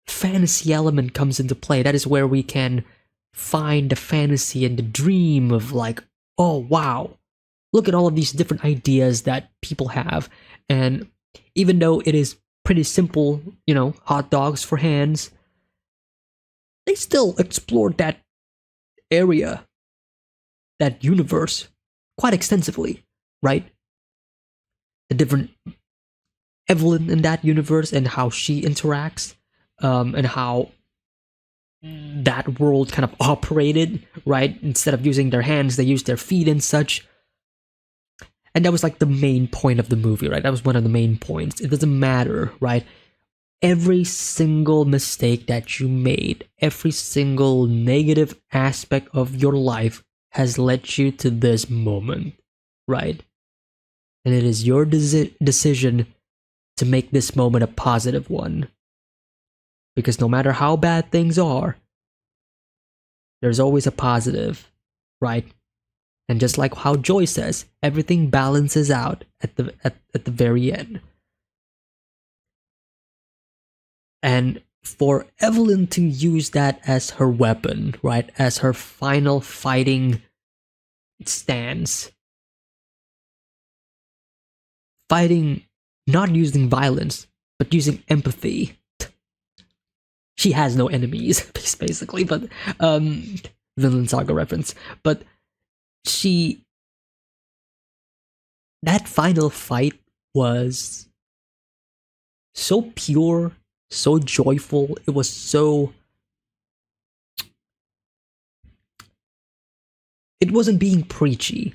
fantasy element comes into play. That is where we can find the fantasy and the dream of like, oh wow, look at all of these different ideas that people have. And even though it is pretty simple, you know, hot dogs for hands, they still explored that area, that universe, quite extensively, right? The different Evelyn in that universe and how she interacts, and how that world kind of operated, right? Instead of using their hands, they used their feet and such. And that was like the main point of the movie, right? That was one of the main points. It doesn't matter, right? Every single mistake that you made, every single negative aspect of your life has led you to this moment, right? And it is your decision to make this moment a positive one. Because no matter how bad things are, there's always a positive, right? And just like how Joy says, everything balances out at the very end. And for Evelyn to use that as her weapon, right? As her final fighting stance. Fighting, not using violence, but using empathy. She has no enemies, basically, but Vinland Saga reference. But that final fight was so pure, so joyful. It was so, it wasn't being preachy.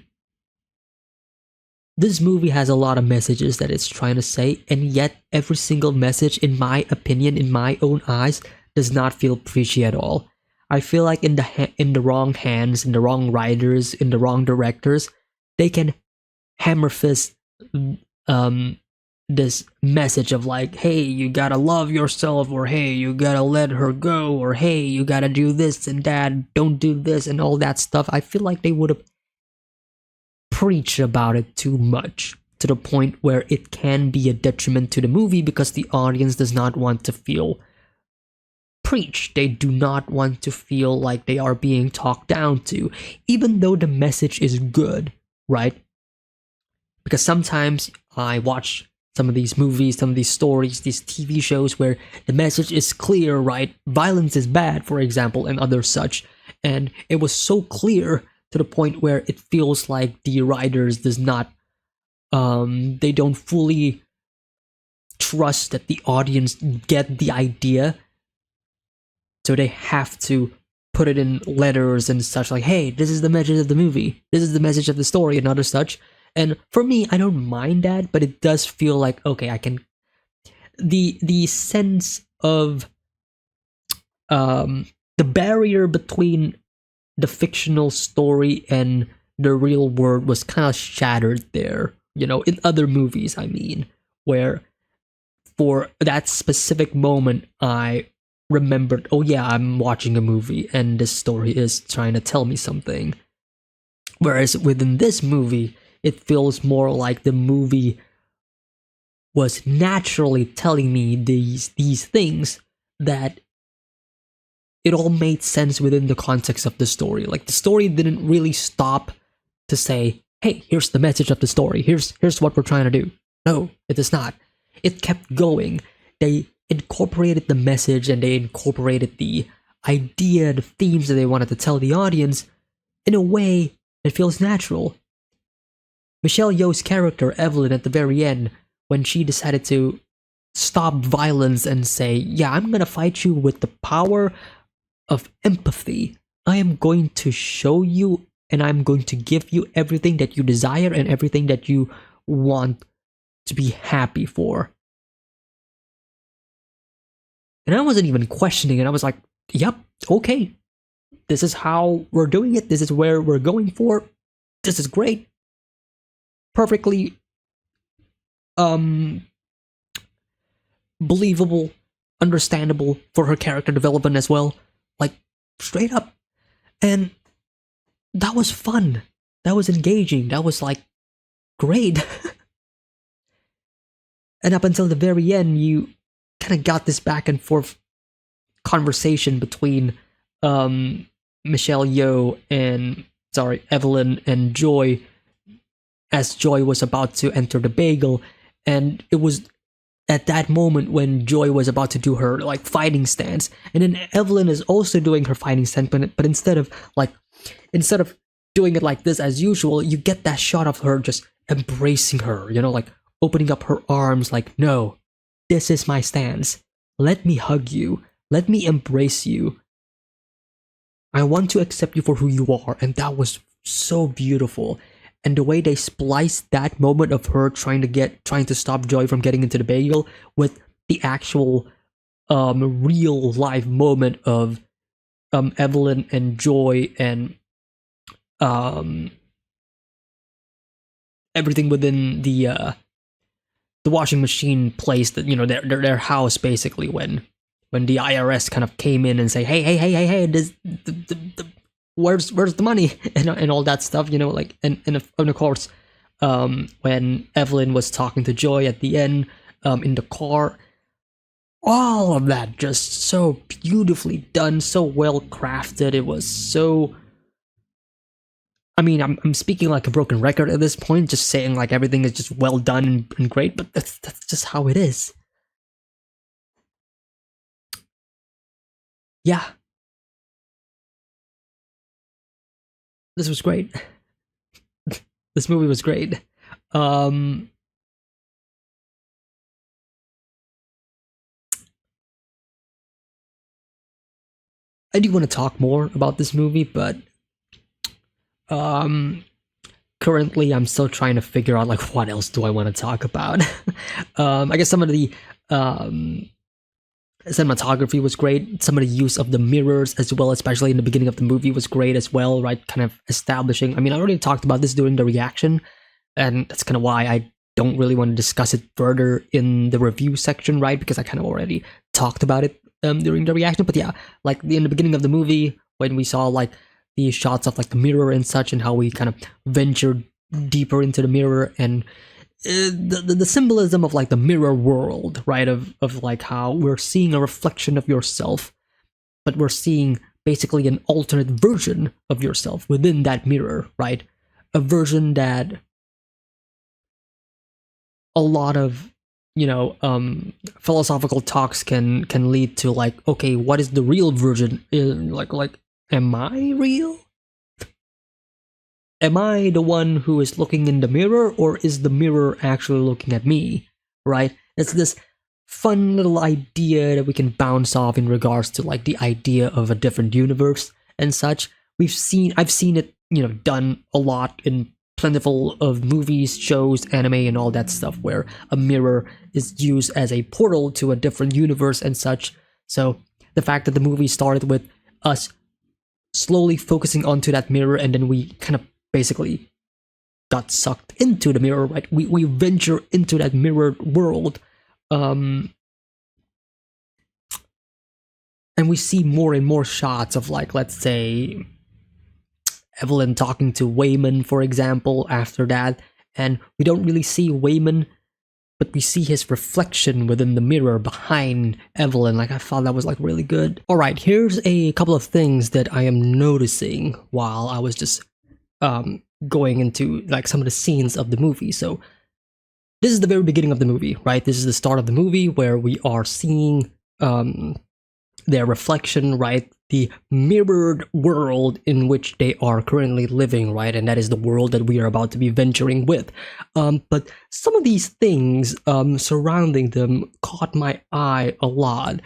This movie has a lot of messages that it's trying to say, and yet every single message, in my opinion, in my own eyes, does not feel preachy at all. I feel like in the wrong hands, in the wrong writers, in the wrong directors, they can hammer fist this message of like, hey, you gotta love yourself, or hey, you gotta let her go, or hey, you gotta do this and that, don't do this and all that stuff. I feel like they would have preached about it too much, to the point where it can be a detriment to the movie because the audience does not want to feel preached. They do not want to feel like they are being talked down to, even though the message is good, right? Because sometimes I watch some of these movies, some of these stories, these TV shows where the message is clear, right? Violence is bad, for example, and other such. And it was so clear to the point where it feels like the writers does not, they don't fully trust that the audience get the idea. So they have to put it in letters and such, like, hey, this is the message of the movie, this is the message of the story, and other such. And for me, I don't mind that, but it does feel like, okay, I can, the sense of the barrier between the fictional story and the real world was kind of shattered there, you know, in other movies, I mean, where for that specific moment I remembered, oh yeah, I'm watching a movie and this story is trying to tell me something. Whereas within this movie, it feels more like the movie was naturally telling me these things, that it all made sense within the context of the story. Like, the story didn't really stop to say, hey, here's the message of the story, here's what we're trying to do. No, it is not. It kept going. They incorporated the message and they incorporated the idea, the themes that they wanted to tell the audience in a way that feels natural. Michelle Yeoh's character, Evelyn, at the very end, when she decided to stop violence and say, yeah, I'm gonna fight you with the power of empathy. I am going to show you and I'm going to give you everything that you desire and everything that you want to be happy for. And I wasn't even questioning it. I was like, yep, okay. This is how we're doing it. This is where we're going for. This is great. Perfectly believable, understandable for her character development as well. Like, straight up. And that was fun. That was engaging. That was like great. And up until the very end, you kind of got this back and forth conversation between Michelle Yeoh and, Evelyn and Joy, as Joy was about to enter the bagel. And it was at that moment when Joy was about to do her like fighting stance, and then Evelyn is also doing her fighting stance, but instead of doing it like this as usual, you get that shot of her just embracing her, you know, like opening up her arms, like, no, this is my stance. Let me hug you. Let me embrace you. I want to accept you for who you are. And that was so beautiful. And the way they spliced that moment of her trying to stop Joy from getting into the bagel with the actual real life moment of Evelyn and Joy and everything within the washing machine place, that, you know, their house, basically, when the IRS kind of came in and say, hey, this, where's the money, and all that stuff, you know, like, and of course, when Evelyn was talking to Joy at the end, in the car, all of that just so beautifully done, so well crafted. It was so, I mean, I'm speaking like a broken record at this point, just saying like everything is just well done and great, but that's just how it is. Yeah. This was great. This movie was great. I do want to talk more about this movie, but currently I'm still trying to figure out like what else do I want to talk about. I guess some of the cinematography was great. Some of the use of the mirrors as well, especially in the beginning of the movie, was great as well, right? Kind of establishing, I mean, I already talked about this during the reaction, and that's kind of why I don't really want to discuss it further in the review section, right? Because I kind of already talked about it during the reaction. But yeah, like in the beginning of the movie, when we saw like the shots of like the mirror and such, and how we kind of ventured deeper into the mirror, and the symbolism of like the mirror world, right? Of like how we're seeing a reflection of yourself, but we're seeing basically an alternate version of yourself within that mirror, right? A version that a lot of, you know, philosophical talks can lead to, like, okay, what is the real version? Like, am I real? Am I the one who is looking in the mirror, or is the mirror actually looking at me, right? It's this fun little idea that we can bounce off in regards to like the idea of a different universe and such. I've seen it, you know, done a lot in plentiful of movies, shows, anime, and all that stuff, where a mirror is used as a portal to a different universe and such. So the fact that the movie started with us slowly focusing onto that mirror, and then we kind of basically got sucked into the mirror, right? We venture into that mirrored world, and we see more and more shots of, like, let's say Evelyn talking to Wayman, for example, after that, and we don't really see Wayman, but we see his reflection within the mirror behind Evelyn. Like, I thought that was like really good. All right, here's a couple of things that I am noticing while I was just going into like some of the scenes of the movie. So this is the very beginning of the movie, right? This is the start of the movie where we are seeing their reflection, right? The mirrored world in which they are currently living, right? And that is the world that we are about to be venturing with. But some of these things surrounding them caught my eye a lot.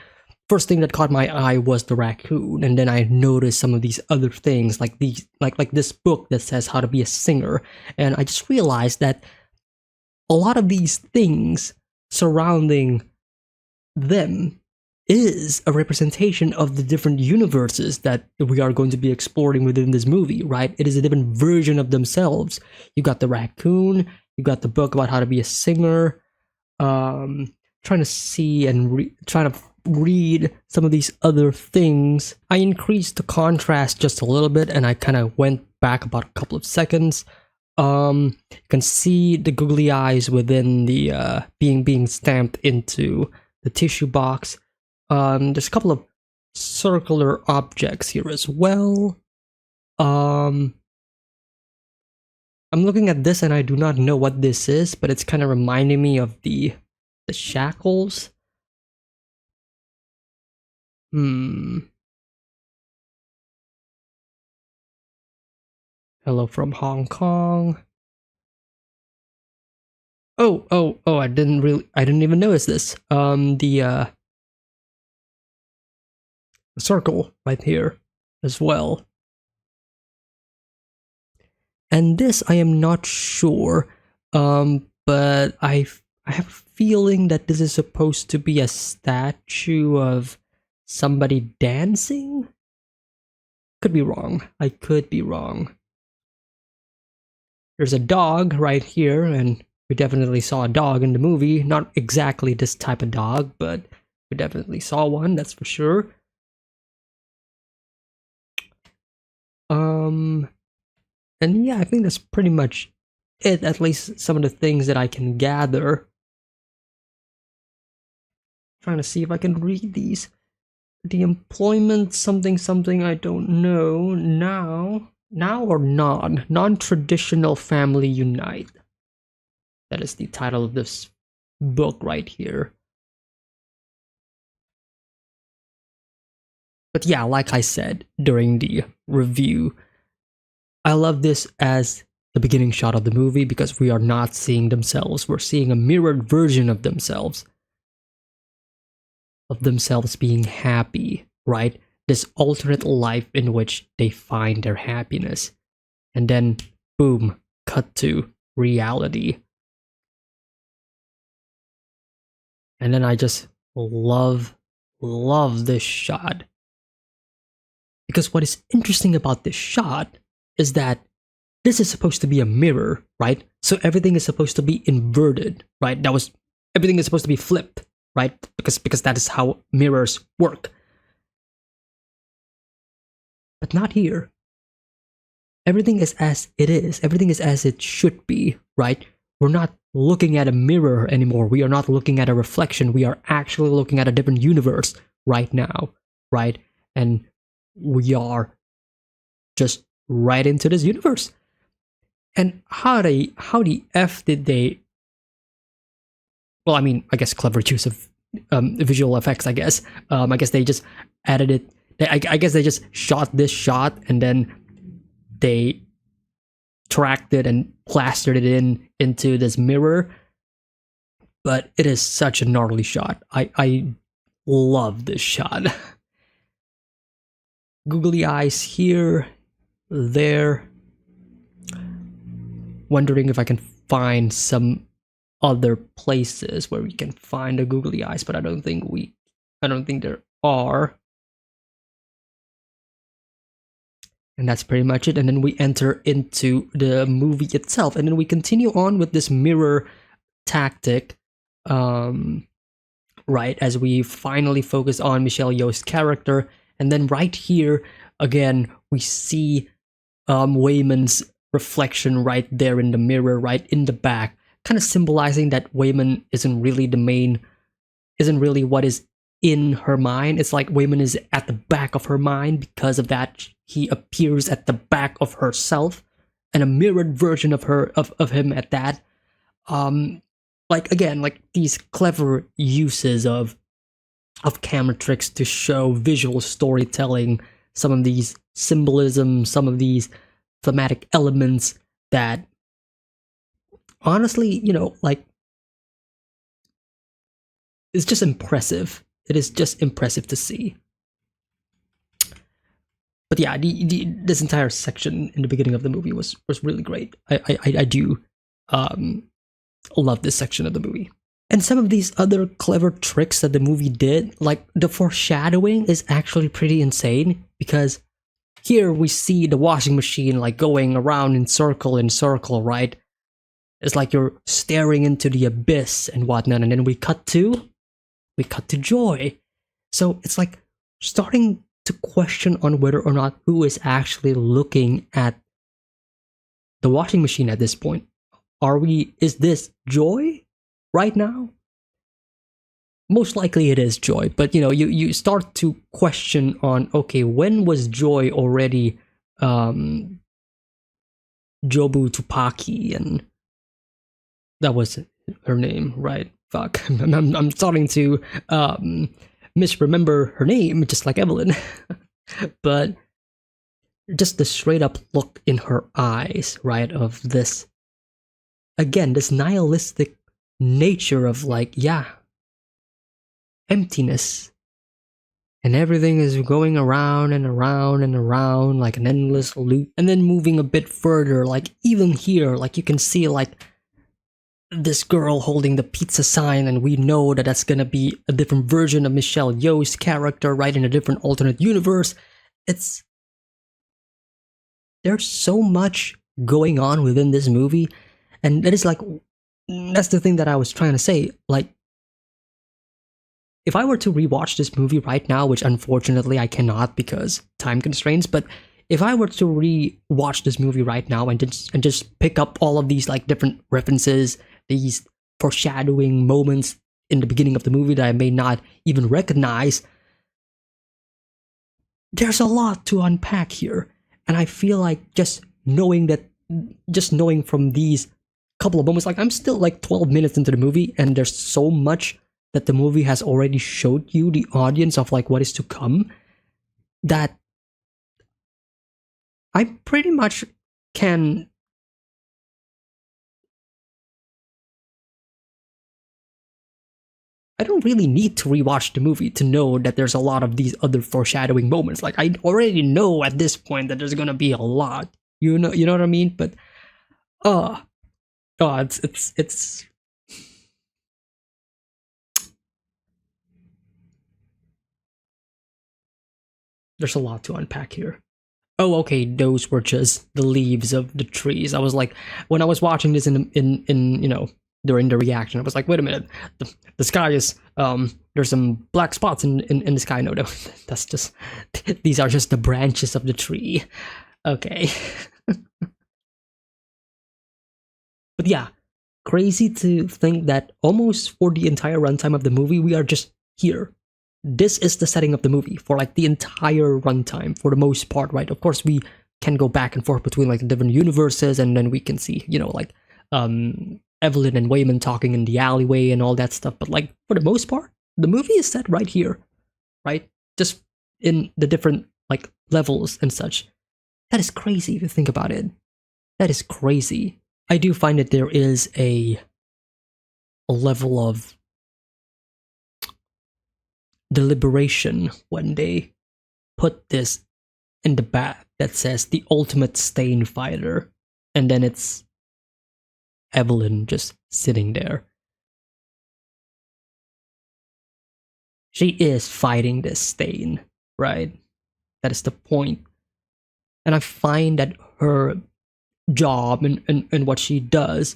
First thing that caught my eye was the raccoon, and then I noticed some of these other things, like these, like this book that says how to be a singer, and I just realized that a lot of these things surrounding them is a representation of the different universes that we are going to be exploring within this movie, right? It is a different version of themselves. You got the raccoon, you got the book about how to be a singer. Trying to see and trying to read some of these other things. I increased the contrast just a little bit, and I kind of went back about a couple of seconds. You can see the googly eyes within the being stamped into the tissue box. There's a couple of circular objects here as well. I'm looking at this and I do not know what this is, but it's kind of reminding me of the shackles. Hello from Hong Kong. Oh, I didn't even notice this. The circle right here as well. And this I am not sure, but I have a feeling that this is supposed to be a statue of somebody dancing? Could be wrong. I could be wrong. There's a dog right here, and we definitely saw a dog in the movie. Not exactly this type of dog, but we definitely saw one, that's for sure. And yeah, I think that's pretty much it, at least some of the things that I can gather. Trying to see if I can read these. The employment something I don't know. Now or non-traditional family unite. That is the title of this book right here. But yeah, like I said during the review, I love this as the beginning shot of the movie because we are not seeing themselves. We're seeing a mirrored version of themselves. Of themselves being happy, right? This alternate life in which they find their happiness. And then, boom, cut to reality. And then I just love this shot. Because what is interesting about this shot is that this is supposed to be a mirror, right? So everything is supposed to be inverted, right? Everything is supposed to be flipped, right? Because that is how mirrors work. But not here. Everything is as it is. Everything is as it should be, right? We're not looking at a mirror anymore. We are not looking at a reflection. We are actually looking at a different universe right now, right? And we are just right into this universe. And how the F did they? Well, I mean, I guess clever use of visual effects. I guess they just added it. I guess they just shot this shot and then they tracked it and plastered it into this mirror. But it is such a gnarly shot. I love this shot. Googly eyes here, there. Wondering if I can find some other places where we can find the googly eyes, but I don't think there are. And that's pretty much it. And then we enter into the movie itself, and then we continue on with this mirror tactic, right, as we finally focus on Michelle Yeoh's character. And then right here, again, we see Wayman's reflection right there in the mirror, right in the back, kind of symbolizing that Wayman isn't really what is in her mind. It's like Wayman is at the back of her mind. Because of that, he appears at the back of herself, and a mirrored version of him at that. Like again, like these clever uses of camera tricks to show visual storytelling, some of these symbolism, some of these thematic elements that honestly, like, it's just impressive. It is just impressive to see. But yeah, this entire section in the beginning of the movie was really great. I do love this section of the movie. And some of these other clever tricks that the movie did, like the foreshadowing, is actually pretty insane, because here we see the washing machine like going around in circle, right? It's like you're staring into the abyss and whatnot, and then we cut to Joy. So it's like starting to question on whether or not who is actually looking at the washing machine at this point. Is this Joy right now? Most likely it is Joy, but you start to question on, okay, when was Joy already Jobu Tupaki, and that was her name, right? Fuck, I'm starting to misremember her name, just like Evelyn. But just the straight up look in her eyes, right, of this, again, this nihilistic nature of like, yeah, emptiness, and everything is going around and around and around like an endless loop. And then moving a bit further, like even here, like you can see like this girl holding the pizza sign, and we know that that's gonna be a different version of Michelle Yeoh's character, right, in a different alternate universe. There's so much going on within this movie, and that's the thing that I was trying to say. Like, if I were to rewatch this movie right now, which unfortunately I cannot because time constraints, but if I were to rewatch this movie right now and just pick up all of these like different references, these foreshadowing moments in the beginning of the movie that I may not even recognize, there's a lot to unpack here. And I feel like just knowing from these couple of moments, like I'm still like 12 minutes into the movie, and there's so much that the movie has already showed you, the audience, of like what is to come, that I pretty much can I don't really need to rewatch the movie to know that there's a lot of these other foreshadowing moments. Like, I already know at this point that there's gonna be a lot. You know what I mean? But it's there's a lot to unpack here. Oh, okay, those were just the leaves of the trees. I was like, when I was watching this in you know, during the reaction, I was like, wait a minute, the sky is there's some black spots in the sky. No, no, that's just these are just the branches of the tree. Okay. But yeah, crazy to think that almost for the entire runtime of the movie, we are just here. This is the setting of the movie for like the entire runtime for the most part, right? Of course, we can go back and forth between like different universes, and then we can see, you know, like Evelyn and Wayman talking in the alleyway and all that stuff. But like for the most part, the movie is set right here, right? Just in the different like levels and such. That is crazy if you think about it. That is crazy. I do find that there is a level of deliberation when they put this in the back that says the ultimate stain fighter, and then it's Evelyn just sitting there. She is fighting this stain, right? That is the point. And I find that her job and what she does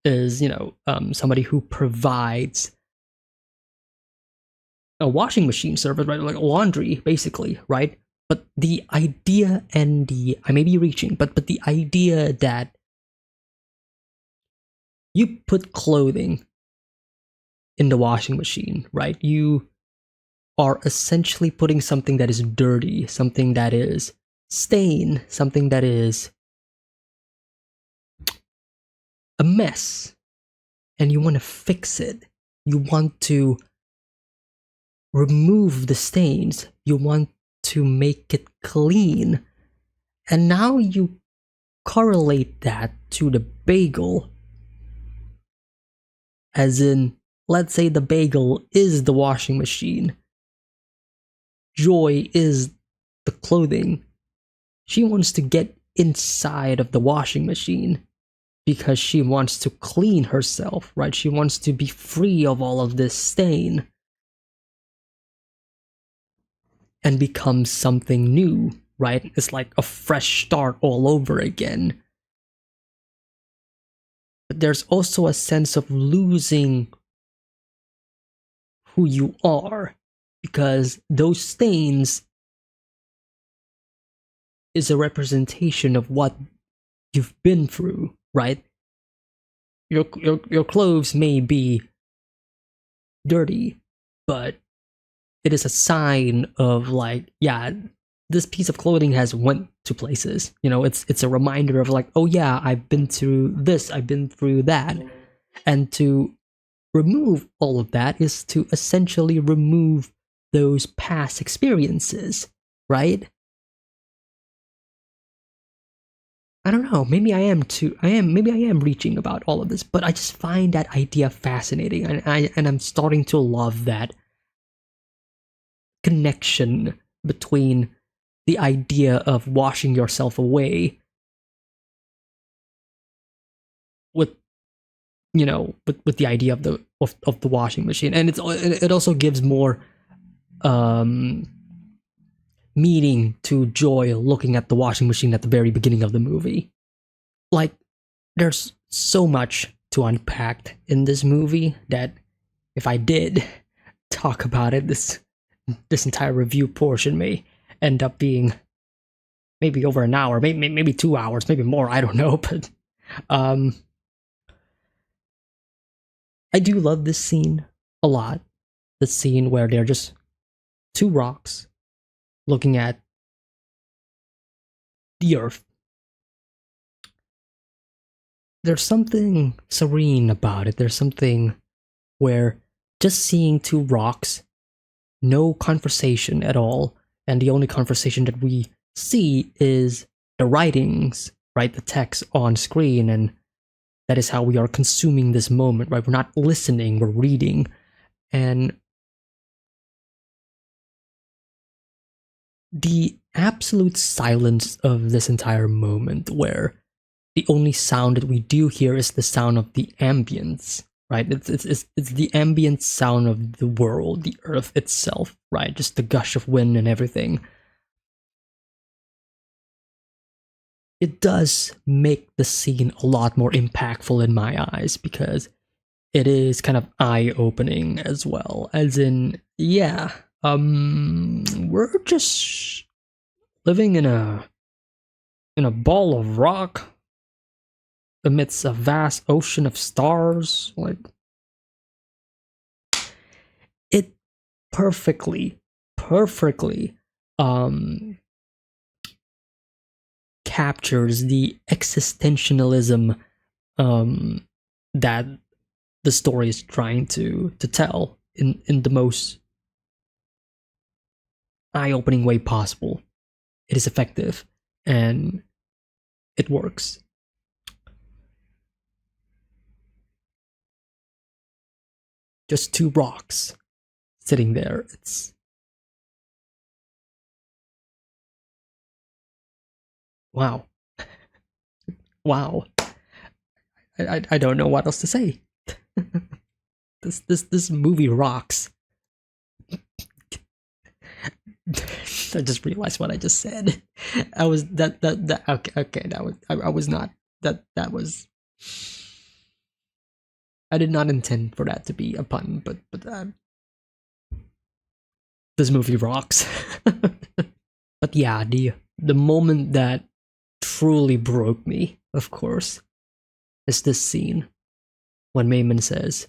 is, you know, somebody who provides a washing machine service, right? Like laundry, basically, right? But the idea and I may be reaching, but the idea that you put clothing in the washing machine, right? You are essentially putting something that is dirty, something that is stained, something that is a mess, and you want to fix it. You want to remove the stains. You want to make it clean. And now you correlate that to the bagel. As in, let's say the bagel is the washing machine. Joy is the clothing. She wants to get inside of the washing machine because she wants to clean herself, right? She wants to be free of all of this stain and become something new, right? It's like a fresh start all over again. But there's also a sense of losing who you are, because those stains is a representation of what you've been through, right? Your clothes may be dirty, but it is a sign of like, yeah, this piece of clothing has went to places. You know, it's a reminder of like, oh yeah, I've been through this, I've been through that. And to remove all of that is to essentially remove those past experiences, right? I don't know, maybe I am reaching about all of this, but I just find that idea fascinating, and I'm starting to love that connection between the idea of washing yourself away with, you know, with the idea of the washing machine. And it also gives more meaning to Joy looking at the washing machine at the very beginning of the movie. Like, there's so much to unpack in this movie that if I did talk about it, this entire review portion may end up being maybe over an hour, maybe 2 hours, maybe more, I don't know. But I do love this scene a lot. The scene where they're just two rocks looking at the earth. There's something serene about it. There's something where just seeing two rocks, no conversation at all, and the only conversation that we see is the writings, right? The text on screen, and that is how we are consuming this moment, right? We're not listening, we're reading. And the absolute silence of this entire moment, where the only sound that we do hear is the sound of the ambience, right? It's the ambient sound of the world, the earth itself, right? Just the gush of wind and everything. it does make the scene a lot more impactful in my eyes because it is kind of eye-opening as well. As in, yeah, we're just living in a ball of rock amidst a vast ocean of stars. Like, it perfectly um captures the existentialism that the story is trying to tell in the most eye-opening way possible. It is effective and it works. Just two rocks sitting there. It's wow. Wow. I don't know what else to say. This movie rocks. I just realized what I just said. I was that okay that was I was not that was I did not intend for that to be a pun, but this movie rocks. But yeah, the moment that truly broke me, of course, is this scene when Mayman says,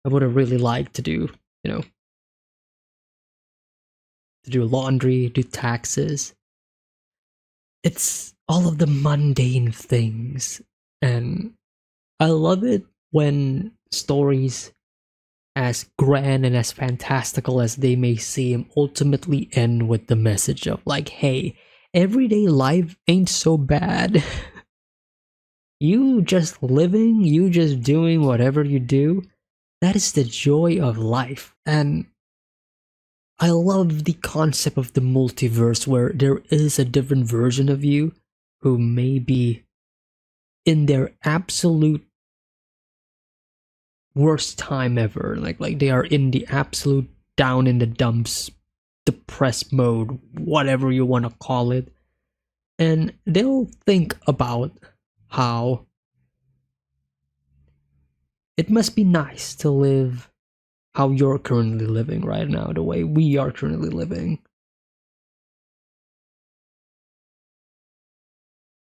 "I would have really liked to do, to do laundry, do taxes." It's all of the mundane things, and I love it when stories, as grand and as fantastical as they may seem, ultimately end with the message of like, hey, everyday life ain't so bad. You just living, you just doing whatever you do, that is the joy of life. And I love the concept of the multiverse where there is a different version of you who may be in their absolute worst time ever. Like they are in the absolute down in the dumps, depressed mode, whatever you want to call it. And they'll think about how it must be nice to live how you're currently living right now, the way we are currently living.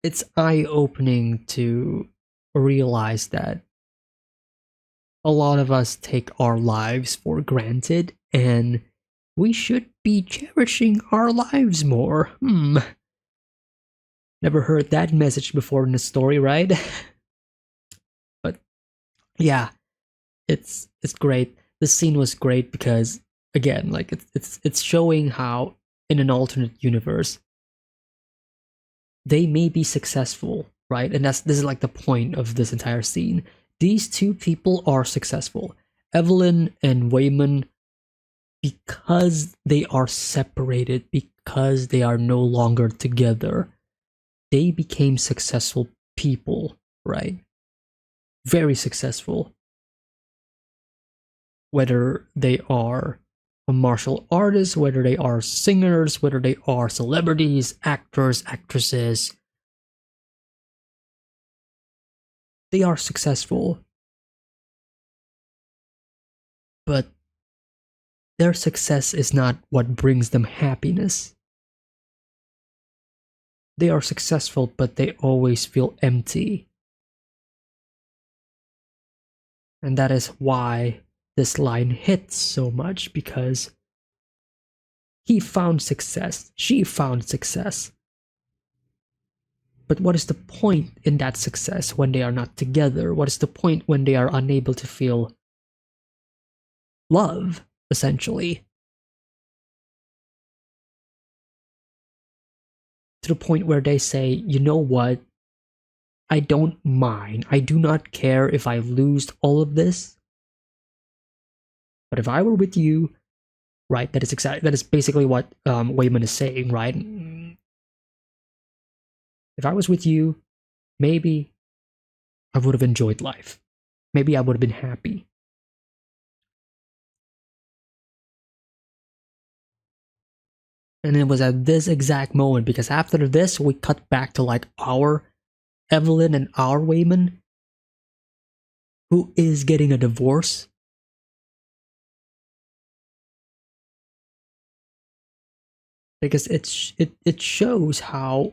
It's eye-opening to realize that a lot of us take our lives for granted, and we should be cherishing our lives more. Never heard that message before in a story, right? But yeah, it's great. The scene was great because again, like it's showing how in an alternate universe they may be successful, right? And this is like the point of this entire scene. These two people are successful, Evelyn and Wayman, because they are separated, because they are no longer together. They became successful people, right? Very successful. Whether they are a martial artist, whether they are singers, whether they are celebrities, actors, actresses, they are successful. But their success is not what brings them happiness. They are successful, but they always feel empty. And that is why this line hits so much, because he found success, she found success. But what is the point in that success when they are not together? What is the point when they are unable to feel love, essentially? To the point where they say, you know what? I don't mind. I do not care if I lose all of this. But if I were with you, right? That is basically what Wayman is saying, right? If I was with you, maybe I would have enjoyed life. Maybe I would have been happy. And it was at this exact moment, because after this, we cut back to like our Evelyn and our Wayman, who is getting a divorce. Because it shows how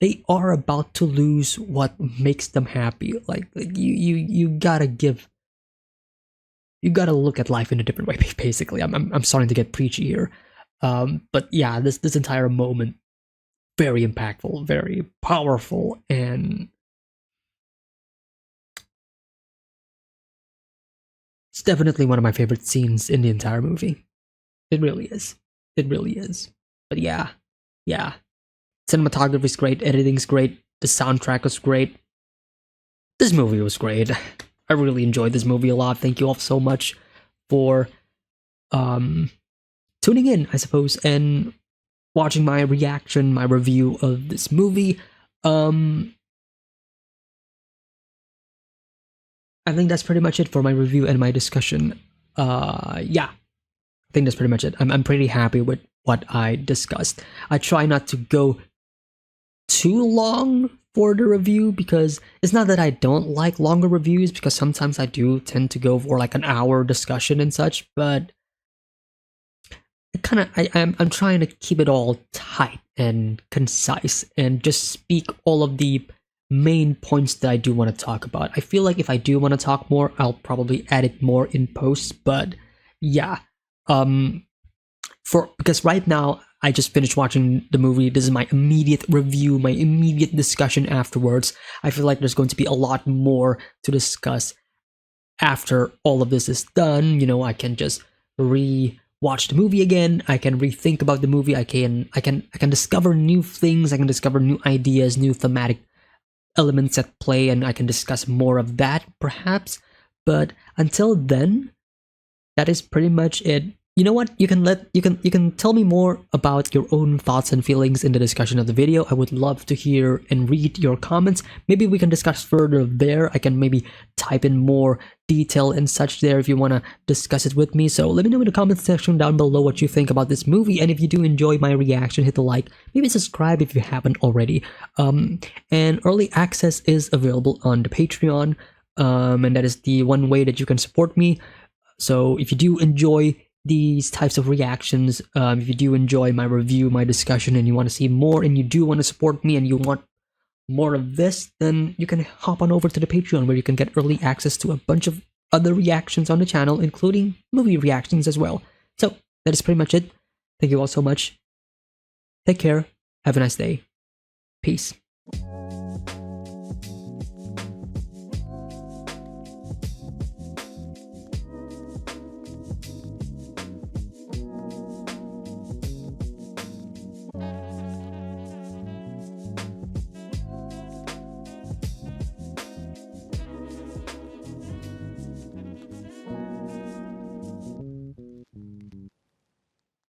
they are about to lose what makes them happy. Like you gotta look at life in a different way. Basically, I'm starting to get preachy here, but yeah, this entire moment, very impactful, very powerful, and it's definitely one of my favorite scenes in the entire movie. It really is. It really is. But yeah. Cinematography is great, editing's great, the soundtrack was great. This movie was great. I really enjoyed this movie a lot. Thank you all so much for tuning in, I suppose, and watching my reaction, my review of this movie. I think that's pretty much it for my review and my discussion. Yeah. I think that's pretty much it. I'm pretty happy with what I discussed. I try not to go too long for the review, because it's not that I don't like longer reviews, because sometimes I do tend to go for like an hour discussion and such, but I'm trying to keep it all tight and concise and just speak all of the main points that I do want to talk about. I feel like if I do want to talk more, I'll probably add it more in post, but yeah. Because right now I just finished watching the movie. This is my immediate review, my immediate discussion afterwards. I feel like there's going to be a lot more to discuss after all of this is done. You know, I can just watch the movie again. I can rethink about the movie. I can discover new things. I can discover new ideas, new thematic elements at play, and I can discuss more of that perhaps. But until then, that is pretty much it. You know what? You can tell me more about your own thoughts and feelings in the discussion of the video. I would love to hear and read your comments. Maybe we can discuss further there. I can maybe type in more detail and such there if you want to discuss it with me. So let me know in the comment section down below what you think about this movie. And if you do enjoy my reaction, hit the like, maybe subscribe if you haven't already. And early access is available on the Patreon. And that is the one way that you can support me. So if you do enjoy these types of reactions, if you do enjoy my review, my discussion, and you want to see more, and you do want to support me, and you want more of this, then you can hop on over to the Patreon, where you can get early access to a bunch of other reactions on the channel, including movie reactions as well. So that is pretty much it. Thank you all so much. Take care. Have a nice day. Peace.